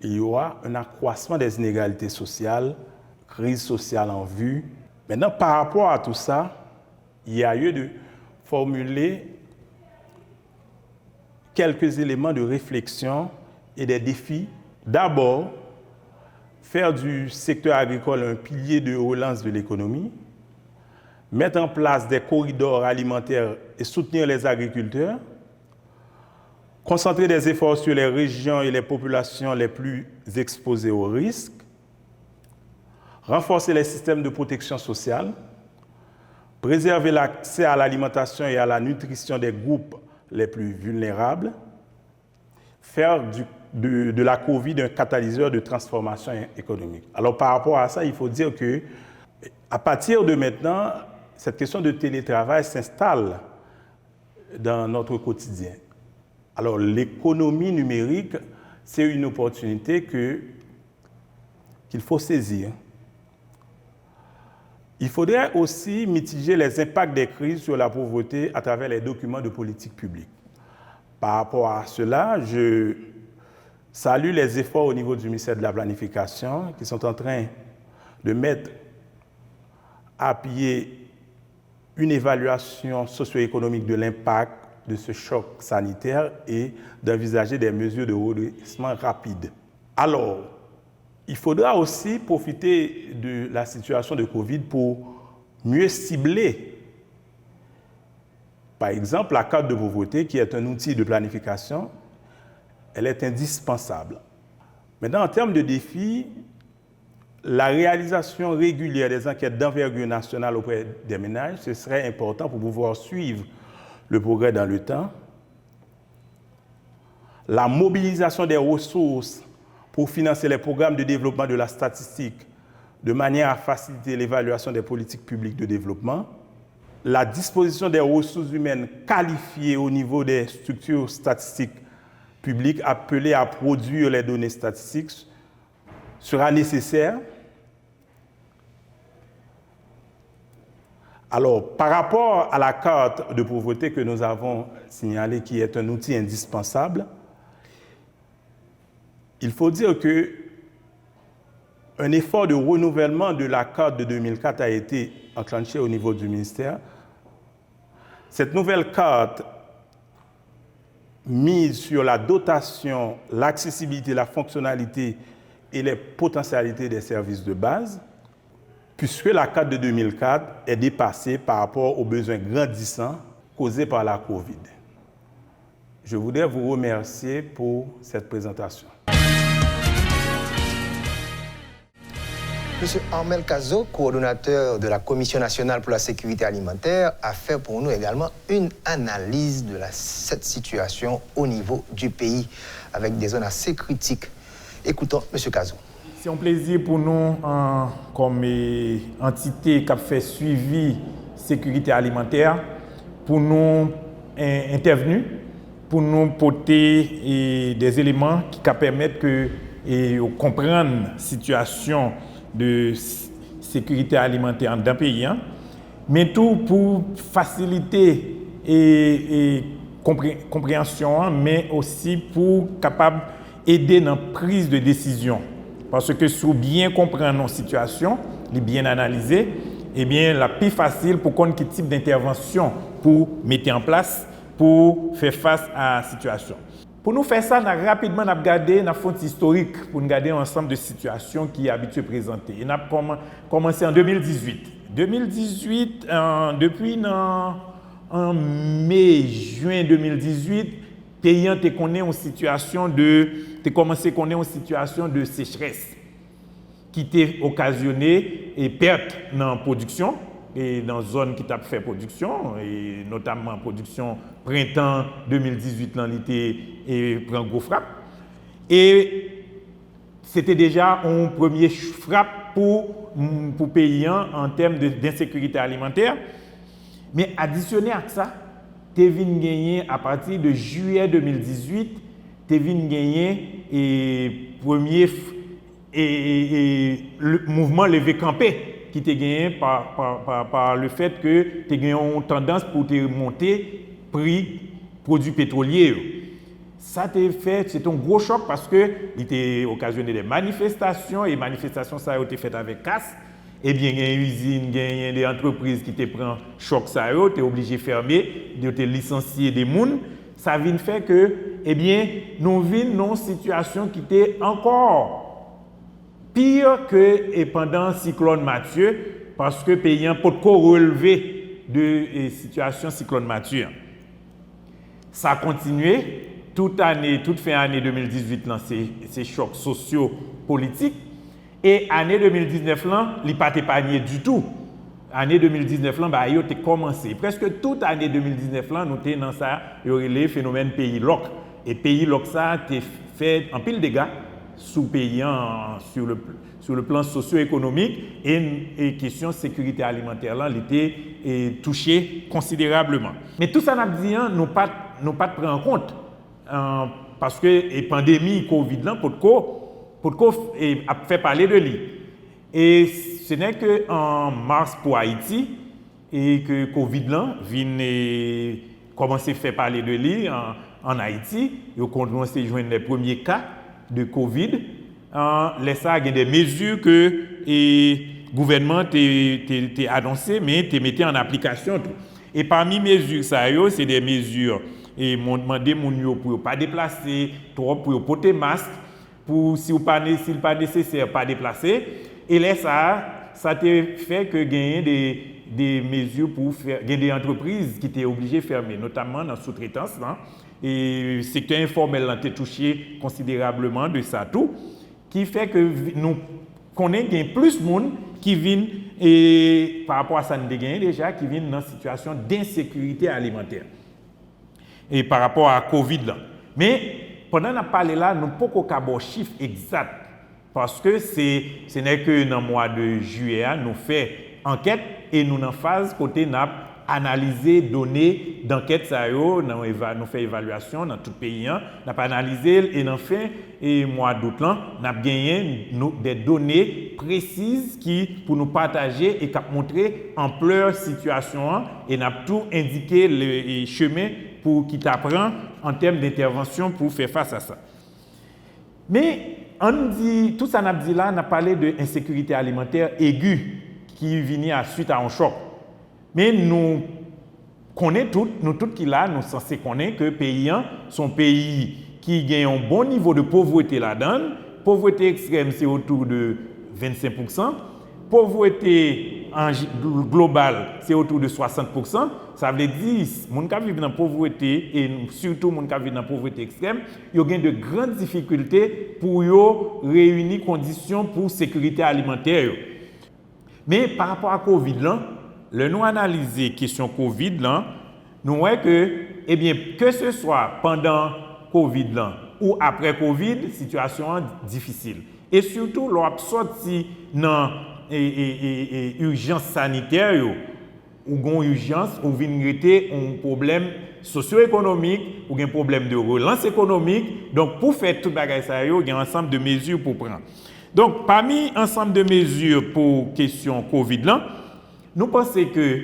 il y aura un accroissement des inégalités sociales, crise sociale en vue. Maintenant, par rapport à tout ça, il y a lieu de formuler quelques éléments de réflexion et des défis. D'abord, faire du secteur agricole un pilier de relance de l'économie, mettre en place des corridors alimentaires et soutenir les agriculteurs, concentrer des efforts sur les régions et les populations les plus exposées aux risques, renforcer les systèmes de protection sociale, préserver l'accès à l'alimentation et à la nutrition des groupes les plus vulnérables, faire de la COVID un catalyseur de transformation économique. Alors par rapport à ça, il faut dire que à partir de maintenant, cette question de télétravail s'installe dans notre quotidien. Alors l'économie numérique, c'est une opportunité qu'il faut saisir. Il faudrait aussi mitiger les impacts des crises sur la pauvreté à travers les documents de politique publique. Par rapport à cela, je salue les efforts au niveau du ministère de la Planification qui sont en train de mettre à pied une évaluation socio-économique de l'impact de ce choc sanitaire et d'envisager des mesures de redressement rapide. Alors, il faudra aussi profiter de la situation de Covid pour mieux cibler Par exemple, la carte de pauvreté, qui est un outil de planification, elle est indispensable. Maintenant, en termes de défis, la réalisation régulière des enquêtes d'envergure nationale auprès des ménages, ce serait important pour pouvoir suivre le progrès dans le temps. La mobilisation des ressources pour financer les programmes de développement de la statistique de manière à faciliter l'évaluation des politiques publiques de développement. La disposition des ressources humaines qualifiées au niveau des structures statistiques publiques appelées à produire les données statistiques sera nécessaire. Alors, par rapport à la carte de pauvreté que nous avons signalée, qui est un outil indispensable, il faut dire qu'un effort de renouvellement de la carte de 2004 a été enclenché au niveau du ministère. Cette nouvelle carte mise sur la dotation, l'accessibilité, la fonctionnalité et les potentialités des services de base, puisque la carte de 2004 est dépassée par rapport aux besoins grandissants causés par la COVID. Je voudrais vous remercier pour cette présentation. Monsieur Armel Cazot, coordonnateur de la Commission nationale pour la sécurité alimentaire, a fait pour nous également une analyse de cette situation au niveau du pays, avec des zones assez critiques. Écoutons Monsieur Cazot. C'est un plaisir pour nous, comme entité qui a fait suivi sécurité alimentaire, pour nous intervenir, pour nous porter des éléments qui permettent de comprendre la situation de sécurité alimentaire d'un pays, mais tout pour faciliter et compréhension, mais aussi pour capable aider dans la prise de décision. Parce que si vous bien comprendre nos situations, les bien analyser, eh bien la plus facile pour connaître quel type d'intervention pour mettre en place pour faire face à la situation. Pour nous faire ça, nous avons rapidement regardé une fonte historique pour nous regarder un ensemble de situations qui est habitué à présenter. Nous avons commencé en 2018. 2018, depuis en mai-juin 2018, pays a commencé à connaître une situation de sécheresse qui était occasionnée et perte dans la production et dans la zone qui a fait production, et notamment production printemps 2018 dans l'été et prend gros frappe. Et c'était déjà un premier frappe pour paysans en termes d'insécurité alimentaire. Mais additionné à ça, Tevin gagné à partir de juillet 2018, Tevin gagné et premier et le mouvement levé campé qui était gagné par le fait que tu as gagné une tendance pour te monter prix produits pétroliers. Ça t'a fait, c'est un gros choc parce que il était occasionné des manifestations et manifestations ça a été fait avec casse. Eh bien, il y a une usine, il y a des entreprises qui te prennent choc ça, tu es obligé de fermer, de te licencier des gens. Ça vient faire que, eh bien, nous vivons dans une situation qui était encore pire que pendant le cyclone Mathieu, parce que les pays n'ont pas relevé de situation cyclone Mathieu. Ça a continué toute fin d'année 2018, dans ces chocs sociaux politiques. Et l'année 2019, il n'a pas épargné du tout. L'année 2019, il a commencé. Presque toute l'année 2019, nous sommes dans ça, le phénomène pays loc. Et pays loc, ça a fait un pile de dégâts sous payant sur le plan socio-économique et question sécurité alimentaire là, était touché considérablement. Mais tout ça n'a dit nous pas pris en compte parce que la pandémie Covid là Podko a fait parler de lui. Et ce n'est qu'en mars pour Haïti et que Covid là vient commencer à faire parler de lui en Haïti. Ils ont commencé à joindre les premiers cas de Covid. Il y a des mesures que le gouvernement t'a annoncées, mais tu mettais en application. Tout. Et parmi les mesures, c'est des mesures et m'ont demandé pour ne pas déplacer, pour porter masque, pour si ce n'est pas nécessaire, pas déplacer. Et là, ça a fait que gagner des mesures pour faire, il y a des entreprises qui étaient obligées de fermer, notamment dans la sous-traitance, et le secteur informel a été touché considérablement de ça tout, qui fait que nous connaissons plus de monde qui viennent, et par rapport à ça, nous avons déjà, qui viennent dans une situation d'insécurité alimentaire. Et par rapport à Covid là. Mais pendant qu'on a parlé là, nous n'avons pas qu'à avoir chiffre exact. Parce que ce n'est que dans le mois de juillet, nous faisons enquête et nous en phase côté nous analyser données d'enquête, nous faisons évaluation dans tout le pays, nous avons analysé et dans fin et mois d'août, nous avons gagné des données précises qui pour nous partager et qui montrer ampleur situation et nous avons tout indiqué le chemin pour qui t'apprend en termes d'intervention pour faire face à ça. Mais on dit, tout ça, on a dit là, on a parlé d'insécurité alimentaire aiguë qui vient suite à un choc. Mais nous connaissons nous tous qui là, nous sommes censés connaître que les pays sont pays qui ont un bon niveau de pauvreté là-dedans. Pauvreté extrême, c'est autour de 25%. Pauvreté globale, c'est autour de 60%. Ça veut dire que les gens qui vivent dans la pauvreté, et surtout les gens qui vivent dans la pauvreté extrême, ils ont de grandes difficultés pour réunir les conditions pour la sécurité alimentaire. Mais par rapport à la COVID, nous analysons la question COVID, nous voyons que, eh bien, que ce soit pendant la COVID ou après COVID, la situation est difficile. Et surtout, l'on a sorti dans l'urgence sanitaire, ou une urgence, ou un problème socio-économique, ou un problème de relance économique. Donc, pour faire tout ça, il y a un ensemble de mesures pour prendre. Donc, parmi l'ensemble de mesures pour la question COVID, nous pensons que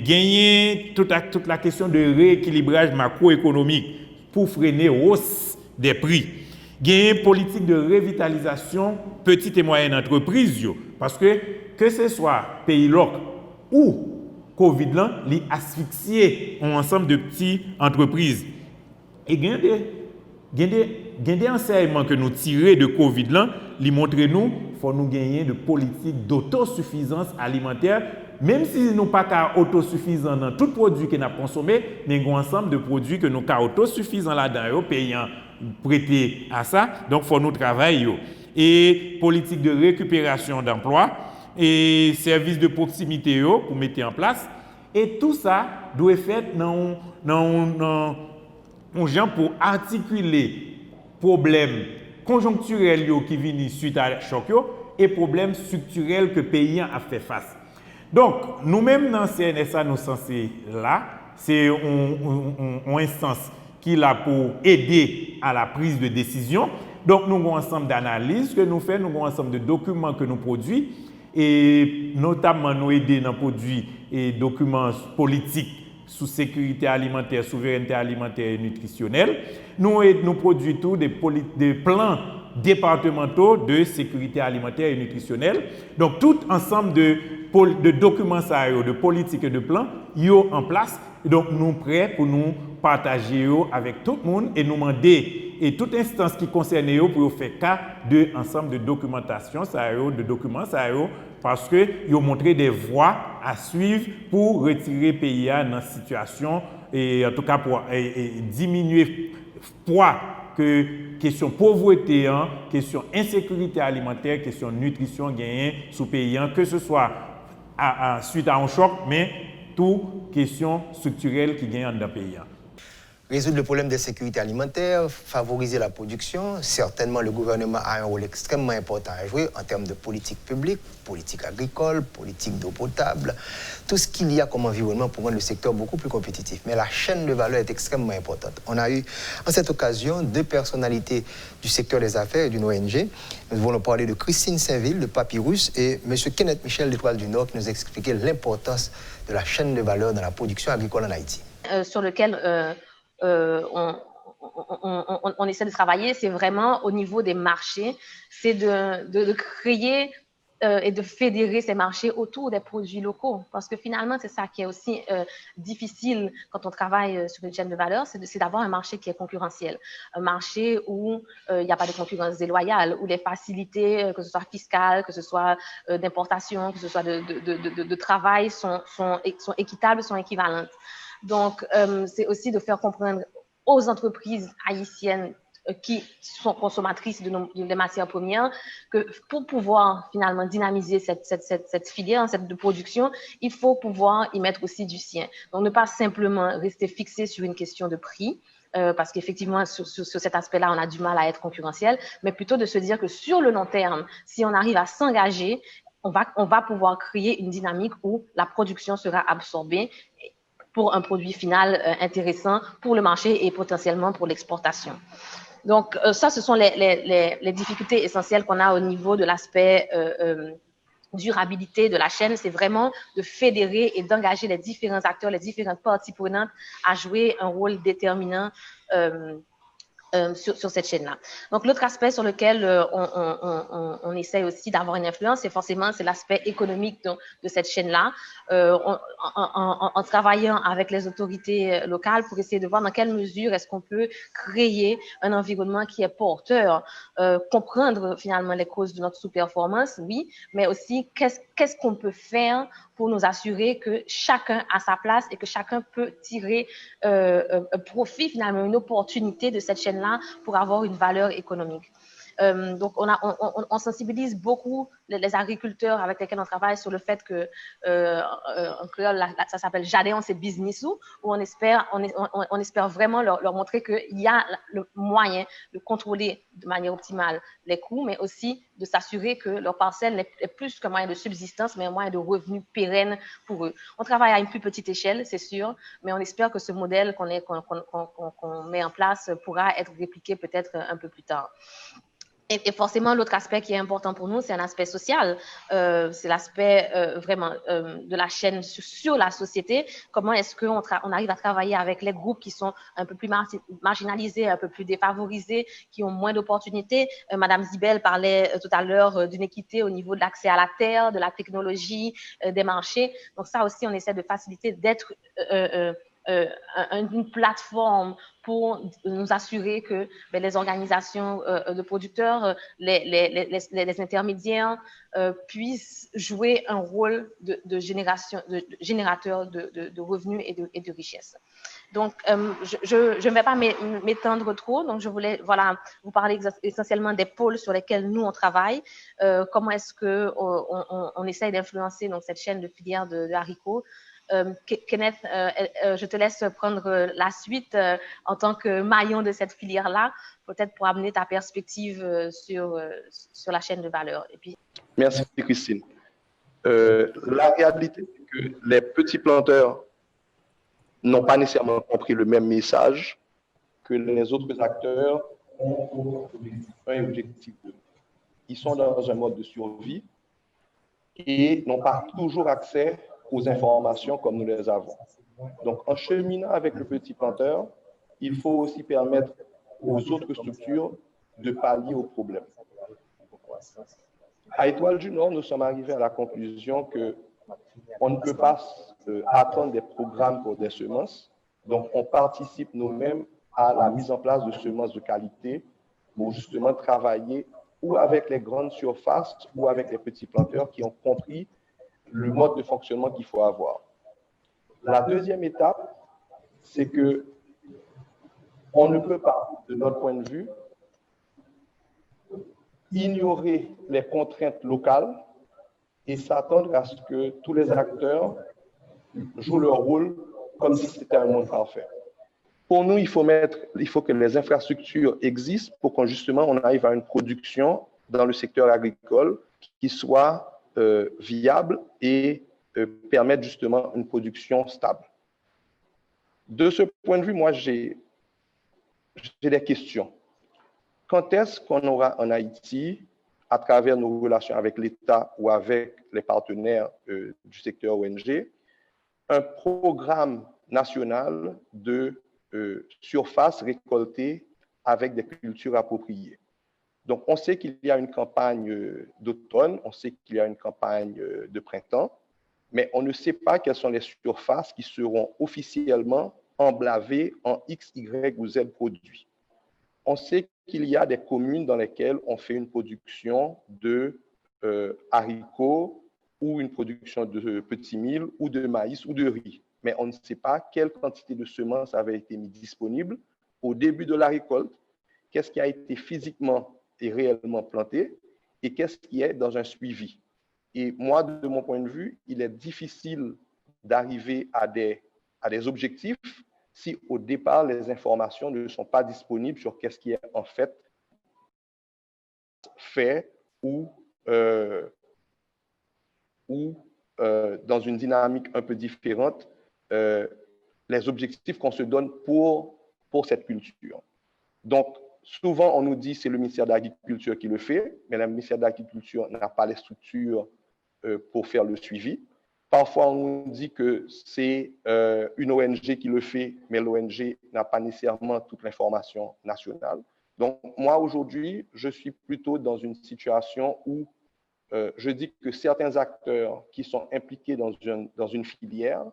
gagner toute la question de rééquilibrage macroéconomique pour freiner la hausse des prix. Gagner une politique de revitalisation petites et moyennes entreprises, parce que ce soit pays local ou COVID, il asphyxier un ensemble de petites entreprises. Et il y a des enseignements que nous tirons de COVID, ils montrent nous faut nous gagner de politique d'autosuffisance alimentaire, même si nous n'sommes pas autosuffisants dans tout produit que nous consommons, mais nous avons un ensemble de produits que nous sommes autosuffisants là-dedans, payants prêtés à ça, donc il faut nous travailler. Et politique de récupération d'emplois, et services de proximité pour mettre en place. Et tout ça doit être fait dans gens pour articuler problèmes conjoncturels qui viennent suite à choc et problèmes structurels que le pays a fait face. Donc, nous-mêmes dans CNSA, nous sommes là, c'est une instance qui est là pour aider à la prise de décision. Donc, nous avons un ensemble d'analyses que nous faisons, nous avons un ensemble de documents que nous produisons, et notamment nous aider dans produits et documents politiques sous sécurité alimentaire, souveraineté alimentaire et nutritionnelle. Nous produisons des plans départementaux de sécurité alimentaire et nutritionnelle. Donc, tout ensemble de documents, de politiques et de plans, ils sont en place. Donc, nous sommes prêts pour nous partager avec tout le monde et nous demander, et toute instance qui concerne pour faire cas de ensemble de documentation, de documents, parce qu'ils ont montré des voies à suivre pour retirer le pays dans la situation et en tout cas pour diminuer le poids que question pauvreté, question insécurité alimentaire, question nutrition gagnée sous pays, que ce soit suite à un choc, mais tout question structurelle qui gagne dans le pays. Résoudre le problème de sécurité alimentaire, favoriser la production, certainement le gouvernement a un rôle extrêmement important à jouer en termes de politique publique, politique agricole, politique d'eau potable, tout ce qu'il y a comme environnement pour rendre le secteur beaucoup plus compétitif. Mais la chaîne de valeur est extrêmement importante. On a eu en cette occasion deux personnalités du secteur des affaires et d'une ONG. Nous voulons parler de Christine Saint-Ville de Papyrus et M. Kenneth Michel d'Étoile du Nord qui nous expliquait l'importance de la chaîne de valeur dans la production agricole en Haïti. Sur lequel on essaie de travailler, c'est vraiment au niveau des marchés, c'est de créer et de fédérer ces marchés autour des produits locaux. Parce que finalement, c'est ça qui est aussi difficile quand on travaille sur une chaîne de valeur, c'est d'avoir un marché qui est concurrentiel. Un marché où il n'y a pas de concurrence déloyale, où les facilités, que ce soit fiscales, que ce soit d'importation, que ce soit de travail, sont équitables, sont équivalentes. Donc, c'est aussi de faire comprendre aux entreprises haïtiennes qui sont consommatrices de matières premières, que pour pouvoir finalement dynamiser cette filière, cette production, il faut pouvoir y mettre aussi du sien. Donc, ne pas simplement rester fixé sur une question de prix, parce qu'effectivement, sur cet aspect-là, on a du mal à être concurrentiel, mais plutôt de se dire que sur le long terme, si on arrive à s'engager, on va pouvoir créer une dynamique où la production sera absorbée pour un produit final intéressant pour le marché et potentiellement pour l'exportation. Donc, ça, ce sont les difficultés essentielles qu'on a au niveau de l'aspect durabilité de la chaîne. C'est vraiment de fédérer et d'engager les différents acteurs, les différentes parties prenantes à jouer un rôle déterminant sur cette chaîne-là. Donc, l'autre aspect sur lequel on essaie aussi d'avoir une influence, c'est l'aspect économique de cette chaîne-là, en travaillant avec les autorités locales pour essayer de voir dans quelle mesure est-ce qu'on peut créer un environnement qui est porteur, comprendre finalement les causes de notre sous-performance, oui, mais aussi qu'est-ce qu'on peut faire pour nous assurer que chacun a sa place et que chacun peut tirer profit, finalement, une opportunité de cette chaîne-là pour avoir une valeur économique. Donc, on sensibilise beaucoup les agriculteurs avec lesquels on travaille sur le fait que, en créole, ça s'appelle Jardin, c'est business où on espère vraiment leur montrer qu'il y a le moyen de contrôler de manière optimale les coûts, mais aussi de s'assurer que leur parcelle n'est plus qu'un moyen de subsistance, mais un moyen de revenu pérenne pour eux. On travaille à une plus petite échelle, c'est sûr, mais on espère que ce modèle qu'on met en place pourra être répliqué peut-être un peu plus tard. Et forcément, l'autre aspect qui est important pour nous, c'est un aspect social. C'est l'aspect vraiment de la chaîne sur la société. Comment est-ce qu'on arrive à travailler avec les groupes qui sont un peu plus marginalisés, un peu plus défavorisés, qui ont moins d'opportunités. Madame Zibel parlait tout à l'heure d'une équité au niveau de l'accès à la terre, de la technologie, des marchés. Donc ça aussi, on essaie de faciliter, d'être une plateforme pour nous assurer que les organisations de producteurs, les intermédiaires puissent jouer un rôle de générateur de revenus et de richesses. Donc, je ne vais pas m'étendre trop. Donc, je voulais vous parler essentiellement des pôles sur lesquels nous, on travaille. Comment est-ce qu'on essaye d'influencer cette chaîne de filière de haricots. Kenneth, je te laisse prendre la suite en tant que maillon de cette filière-là, peut-être pour amener ta perspective sur la chaîne de valeur. Et puis... Merci, Christine. La réalité, c'est que les petits planteurs n'ont pas nécessairement compris le même message que les autres acteurs ont un objectif. Ils sont dans un mode de survie et n'ont pas toujours accès aux informations comme nous les avons. Donc, en cheminant avec le petit planteur, il faut aussi permettre aux autres structures de pallier aux problèmes. À Étoile du Nord, nous sommes arrivés à la conclusion qu'on ne peut pas attendre des programmes pour des semences. Donc, on participe nous-mêmes à la mise en place de semences de qualité pour justement travailler ou avec les grandes surfaces ou avec les petits planteurs qui ont compris le mode de fonctionnement qu'il faut avoir. La deuxième étape, c'est que on ne peut pas, de notre point de vue, ignorer les contraintes locales et s'attendre à ce que tous les acteurs jouent leur rôle comme si c'était un monde parfait. Pour nous, il faut que les infrastructures existent pour qu'on justement on arrive à une production dans le secteur agricole qui soit viable et permettre justement une production stable. De ce point de vue, moi, j'ai des questions. Quand est-ce qu'on aura en Haïti, à travers nos relations avec l'État ou avec les partenaires du secteur ONG, un programme national de surface récoltée avec des cultures appropriées? Donc, on sait qu'il y a une campagne d'automne, on sait qu'il y a une campagne de printemps, mais on ne sait pas quelles sont les surfaces qui seront officiellement emblavées en X, Y ou Z produits. On sait qu'il y a des communes dans lesquelles on fait une production de haricots ou une production de petits milles ou de maïs ou de riz. Mais on ne sait pas quelle quantité de semences avait été mise disponible au début de la récolte, qu'est-ce qui a été physiquement et réellement planté et qu'est-ce qui est dans un suivi. Et moi, de mon point de vue, il est difficile d'arriver à des objectifs si au départ, les informations ne sont pas disponibles sur qu'est-ce qui est en fait fait ou dans une dynamique un peu différente, les objectifs qu'on se donne pour cette culture. Donc, souvent, on nous dit que c'est le ministère de l'Agriculture qui le fait, mais le ministère de l'Agriculture n'a pas les structures pour faire le suivi. Parfois, on nous dit que c'est une ONG qui le fait, mais l'ONG n'a pas nécessairement toute l'information nationale. Donc, moi, aujourd'hui, je suis plutôt dans une situation où je dis que certains acteurs qui sont impliqués dans une filière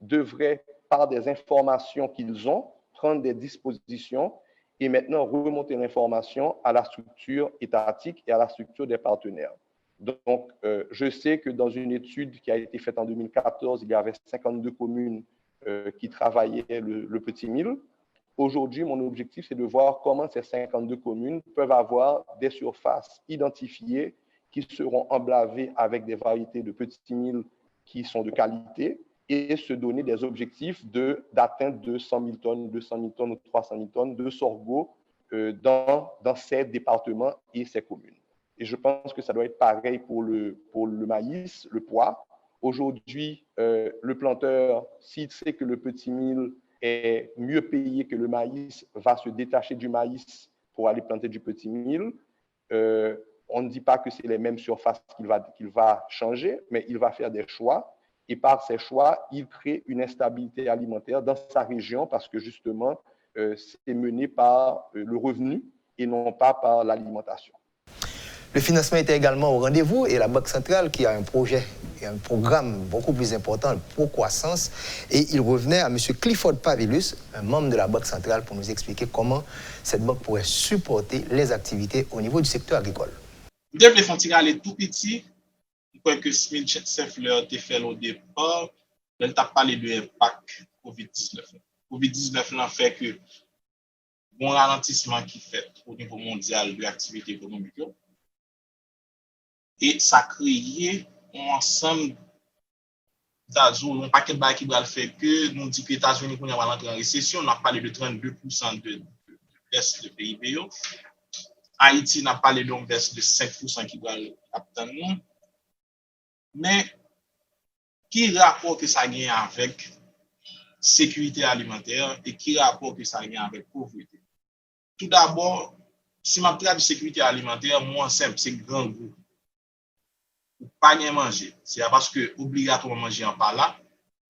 devraient, par des informations qu'ils ont, prendre des dispositions et maintenant remonter l'information à la structure étatique et à la structure des partenaires. Donc, je sais que dans une étude qui a été faite en 2014, il y avait 52 communes qui travaillaient le petit mil. Aujourd'hui, mon objectif, c'est de voir comment ces 52 communes peuvent avoir des surfaces identifiées qui seront emblavées avec des variétés de petits mil qui sont de qualité et se donner des objectifs d'atteinte de 100 000 tonnes, 200 000 tonnes ou 300 000 tonnes de sorgho dans ces départements et ces communes. Et je pense que ça doit être pareil pour le maïs, le pois. Aujourd'hui, le planteur, s'il sait que le petit mil est mieux payé que le maïs, va se détacher du maïs pour aller planter du petit mil. On ne dit pas que c'est les mêmes surfaces qu'il va changer, mais il va faire des choix. Et par ces choix, il crée une instabilité alimentaire dans sa région parce que justement, c'est mené par le revenu et non pas par l'alimentation. Le financement était également au rendez-vous et la Banque centrale qui a un projet et un programme beaucoup plus important pour croissance. Et il revenait à M. Clifford Pavilus, un membre de la Banque centrale, pour nous expliquer comment cette banque pourrait supporter les activités au niveau du secteur agricole. Le Fontigal est tout petit. Je crois que Smith Seffler a fait au départ. Elle t'a parlé de l'impact COVID-19. COVID-19 n'a fait que bon ralentissement qui fait au niveau mondial de l'activité économique. Et ça a créé un ensemble d'azos, un paquet de barres qui va faire que nous dit que les États-Unis vont entrer en récession. On a parlé de 32% de baisse de PIB. Haïti n'a parlé d'une baisse de 5% qui va atteindre. Mais qui rapport que ça gagne avec sécurité alimentaire et qui rapport que ça gagne avec pauvreté? Tout d'abord, si ma parle de sécurité alimentaire, moi simple, c'est grand goût. Pas bien manger. C'est parce que obligatoirement manger en par là.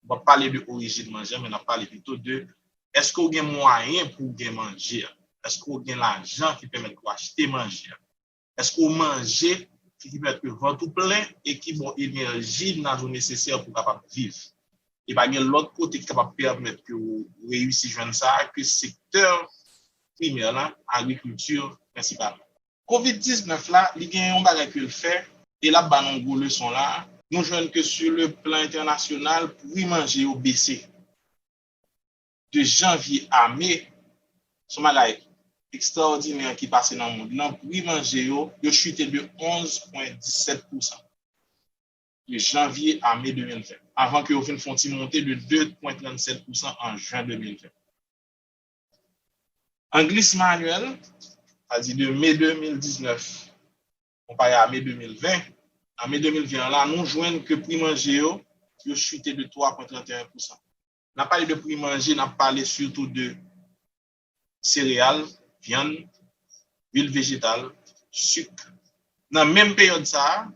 On va parler de origine manger, mais on va parler plutôt de est-ce qu'on a moyen pour bien manger? Est-ce qu'on a l'argent qui permet d'acheter manger? Est-ce qu'on mange qui permet de vendre tout plein et qui a l'énergie nécessaire pour capable vivre? Et bien, il y a l'autre côté qui est capable de permettre que vous réussissiez à joindre ça, que le secteur primaire, là, agriculture principalement. COVID-19, là, il y a un bagage que le fait. Et là, bah, nous leçons là, nous jouons que sur le plan international, pour y manger au baissé. De janvier à mai, ce bagage extraordinaire qui passe dans le monde, là, pour y manger, il a chuté de 11,17%. De janvier à mai 2020. Avant que vous fassiez monter de 2,37% en juin 2020. En glissement annuel, c'est-à-dire de mai 2019, comparé à mai 2020, en mai 2020, là, nous joignons que prix manger, il a chuté de 3,31%. On n'a pas parlé de prix manger, on a parlé surtout de céréales, viande, huile végétale, sucre. Dans la même période, ça,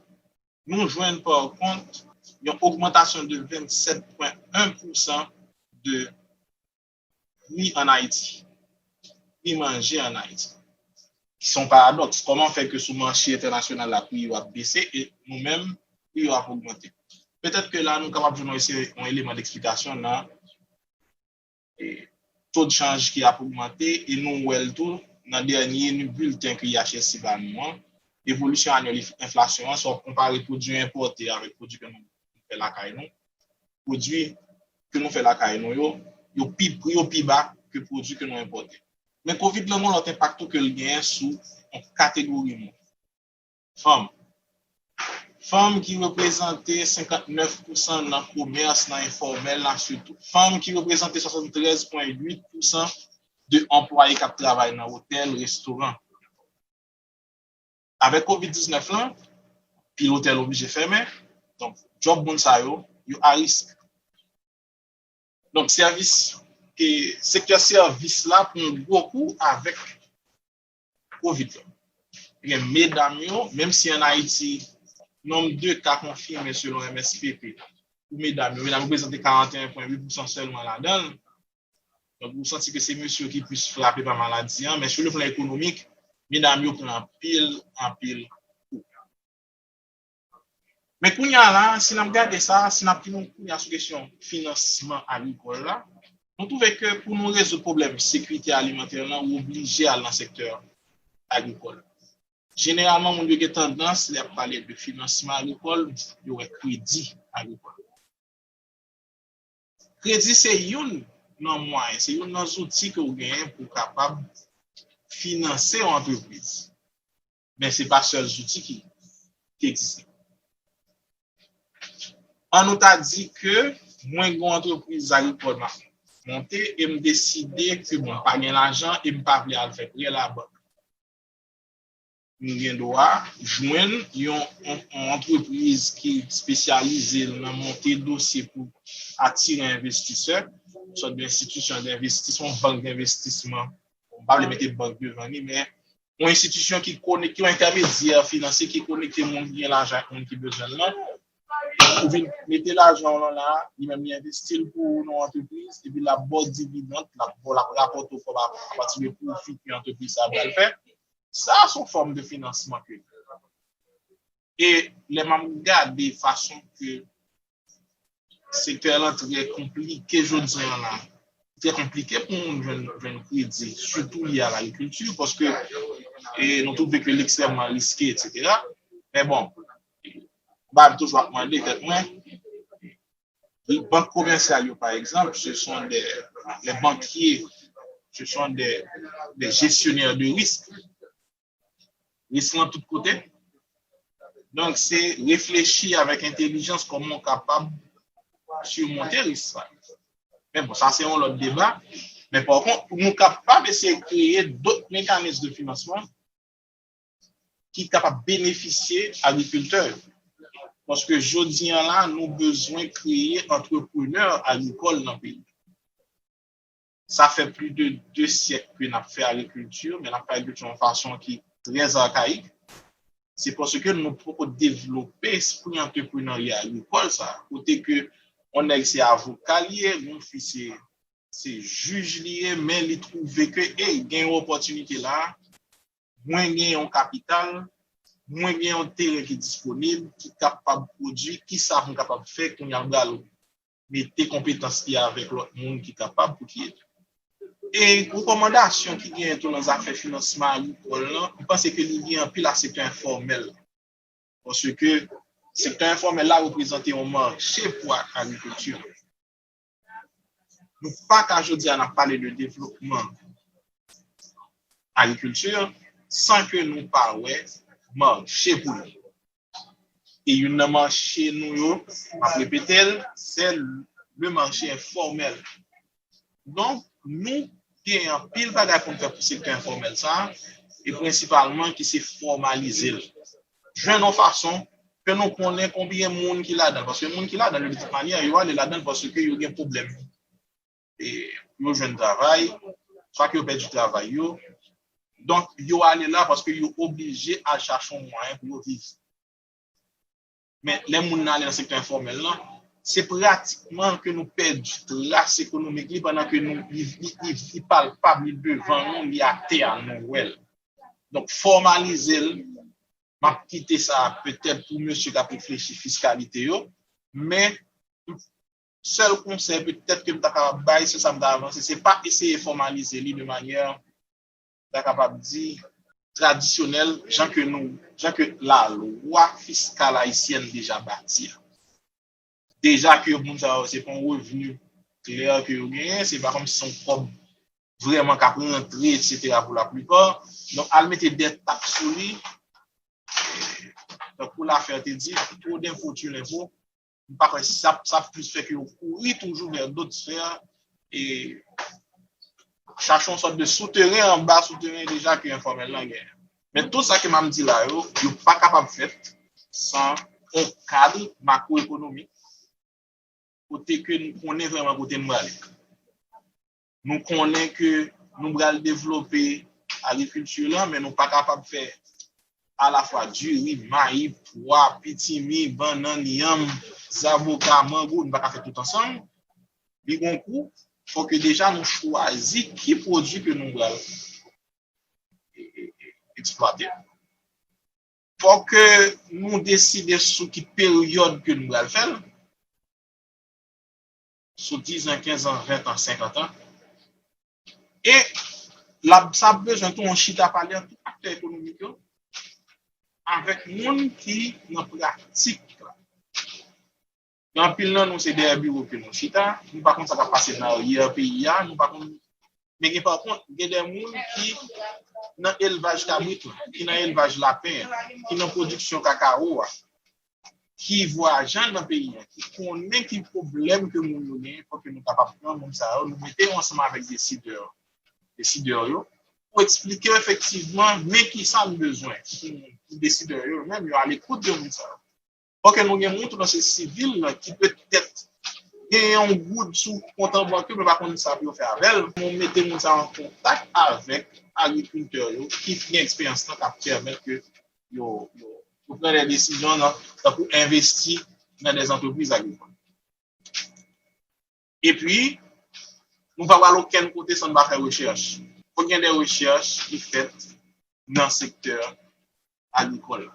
nous joignons par contre une augmentation de 27,1% de prix en Haïti. Prix manger en Haïti. qui sont paradoxes. Comment faire que sur le marché international, la prix va baisser et nous-mêmes, prix va augmenter. Peut-être que là, nous sommes capables de donner un élément d'explication dans le taux de change qui a augmenté et nous, tout, dans le dernier bulletin que IHS va nous, l'évolution annuelle inflation, soit comparer produits importés avec produits que nous faisons la caille, produits que nous faisons la caille, ils plus bas que produits que nous importons. Mais Covid, le monde a impact que le gain sous une catégorie. Femmes qui représentaient 59% dans le commerce, dans l'informel, surtout. Femmes qui représentaient 73,8% de employés qui travaillent dans l'hôtel, restaurant. Avec Covid-19, là, puis l'hôtel obligé de fermer, donc, job bon ça yo à risque. Donc, secteur service là prend beaucoup avec Covid. Et mesdames, même si en Haïti, nombre de cas confirmés selon MSPP, mesdames représentent 41,8% seulement là-dedans. Donc, vous sentez que c'est monsieur qui puisse frapper par maladie, mais sur le plan économique, mesdames, vous prenez en pile. Mais quand là, si nous regardons ça, si nous prenons sur question financement agricole là, nous trouvons que pour nous résoudre le problème de sécurité alimentaire, nous sommes obligés à aller dans le secteur agricole. Généralement, on a tendance à parler de financement agricole, il y aurait crédit agricole. Crédit, c'est un moyen, c'est un outil que vous gagnez pour capable financer une entreprise. Mais ce n'est pas seul outil qui existe. On nous a dit que moi, une entreprise agricole m'a monté et me décidé que bon, pas bien l'argent et me pas à le faire prêt la banque. Nous doit joindre une entreprise qui est spécialisée dans monter dossier pour attirer investisseurs, soit d'institutions d'investissement, banque d'investissement, on va pas les mettre banque devant nous, mais une institution qui connecte, qui est intermédiaire financier, qui connecte le monde qui a l'argent avec le monde qui a besoin de l'argent. Vous mettez l'argent là, il même investir pour une entreprise, et puis la bonne dividende, la rapporte à partir du profit que l'entreprise va le faire. Ça, c'est une forme de financement. Et les membres regardent de façon que le secteur est très compliqué, je dis là. Très compliqué pour un jeune crédit, surtout lié à l'agriculture, parce que nous trouvons que l'extrêmement risqué, etc. Mais bon, bah, toujours demander les banques commerciales, par exemple, ce sont les banquiers, ce sont des gestionnaires de risque. Risque de tous côtés. Donc, c'est réfléchir avec intelligence comment on est capable de surmonter le risque. Mais bon, ça, c'est un autre débat. Mais par contre, nous sommes capables d'essayer de créer d'autres mécanismes de financement qui sont capables de bénéficier aux agriculteurs. Parce que aujourd'hui, là, nous avons besoin de créer entrepreneurs agricoles dans le pays. Ça fait plus de 2 siècles que nous avons fait agriculture, mais nous avons fait agriculture de façon qui est très archaïque. C'est parce que nous pouvons développer l'esprit entrepreneurial agricole, ça. Côté que on a essayé avocat lié, mon fils c'est juge lié, mais il trouve que il y a une opportunité là, moins il y a un capital, moins il y a un terrain qui est disponible, qui est capable de produire, qui savent capable de faire, qu'on y a des compétences qu'il y a avec l'autre monde qui est capable pour qui est. Et recommandation qui vient dans les affaires financement agricole, je pense que il y a un peu la secteur informel. Parce que le secteur informel là représente un marché pour l'agriculture. Nous pas qu'aujourd'hui on a parlé de développement agriculture sans que nous parlions marché pour nous. Et une marché nous, à répéter, c'est le marché informel. Donc, nous avons un pile bagage pour faire pour le secteur informel ça, et principalement qui s'est formalisé. Je n'ai façon que nous connaissons combien de monde qui là-dedans. Parce que le monde qui là-dedans, de toute manière, il va aller là-dedans parce qu'il y a un problème. Et il y a un travail, soit qu'il y a du travail. Donc, il va aller là parce qu'il est obligé à chercher un moyen pour vivre. Mais les gens qui sont dans le secteur informel, c'est pratiquement que nous perdons de trace économique pendant que nous ne parlons pas devant nous, il y a terre à nous. Donc, formaliser, m'a quitté ça peut-être pour monsieur qui a réfléchi fiscalité, mais seul conseil peut-être que capable bailler c'est ça d'avancer, c'est pas essayer de formaliser de manière capable dire traditionnelle, gens que la loi fiscale haïtienne déjà bâtie. Déjà que c'est pas un revenu clair que vous gagnez, c'est pas comme si son propre vraiment qu'à rentrer, etc. pour la plupart. Donc, elle mettait des taxes sur lui. Donc, pour la faire, te dire, trop d'infos sur l'info, ça plus fait que vous courez toujours vers d'autres sphères et cherchons une sorte de souterrain en bas, souterrain déjà qui est informel là. Mais tout ça que m'a dit là, vous n'êtes pas capable de faire sans un cadre macroéconomique côté que nous connaissons vraiment côté nous aller. Nous connaissons que nous allons développer l'agriculture là, mais nous ne sommes pas capables de faire à la fois du riz, maïs, pois, pitimi, banane, yam, avocat, mango, nous ne pouvons pas faire tout ensemble. Du coup, il faut que déjà nous choisissions qui produit que nous allons exploiter. Il faut que nous décidions sur quelle période que nous allons faire. Sur 10 ans, 15 ans, 20 ans, 50 ans. Et là, ça a besoin de chita parler à tout acteur économique avec les gens qui sont en pratique. Dans pile, nous, c'est des bureaux que nous chita. Nous, par contre, ça va passer dans le pays. Nous, par contre, mais par contre, il y a des gens qui dans l'élevage cabrit, qui dans l'élevage lapin, qui dans la production cacao, qui voyagent dans le pays, qui connaissent les problèmes que nous avons pour que nous soyons capables de prendre ça, nous mettons ensemble avec des décideurs pour expliquer effectivement mais qui ça nous besoin les décideurs même à l'écoute de nous ça pour que nous ayons dans ces civils qui peut-être gagner un goût sous compte bancaire mais pas qu'on ça peut faire avec nous mettons ça en contact avec agriculteurs qui ont une expérience qui permet que yo prendre des décisions pour investir dans des entreprises agricoles. Et puis nous ne pouvons pas aller aucun côté sans faire recherche. Il faut qu'il y ait des recherches qui sont faites dans le secteur agricole.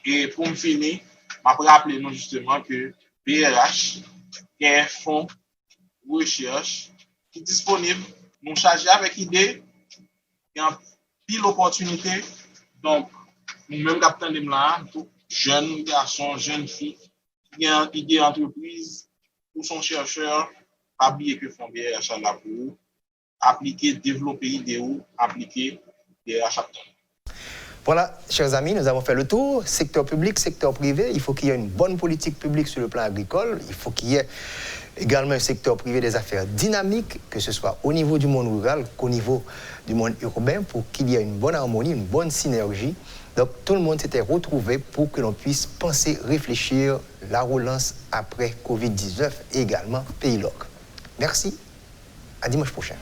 Et pour me finir, je vais rappeler nous justement que BRH est un fonds de recherche qui est disponible. Nous chargeons avec idée, il y a pile d'opportunités. Donc, nous-mêmes, capitaine de là, jeunes garçons, jeunes filles, qui ont une idée d'entreprise, ou sont chercheurs, pas oublier que font BRH là pour appliquer, développer idéaux, appliquer BRH à temps. Voilà, chers amis, nous avons fait le tour. Secteur public, secteur privé, il faut qu'il y ait une bonne politique publique sur le plan agricole. Il faut qu'il y ait également un secteur privé des affaires dynamiques, que ce soit au niveau du monde rural qu'au niveau du monde urbain, pour qu'il y ait une bonne harmonie, une bonne synergie. Donc tout le monde s'était retrouvé pour que l'on puisse penser, réfléchir la relance après Covid-19 et également Pays LOC. Merci, à dimanche prochain.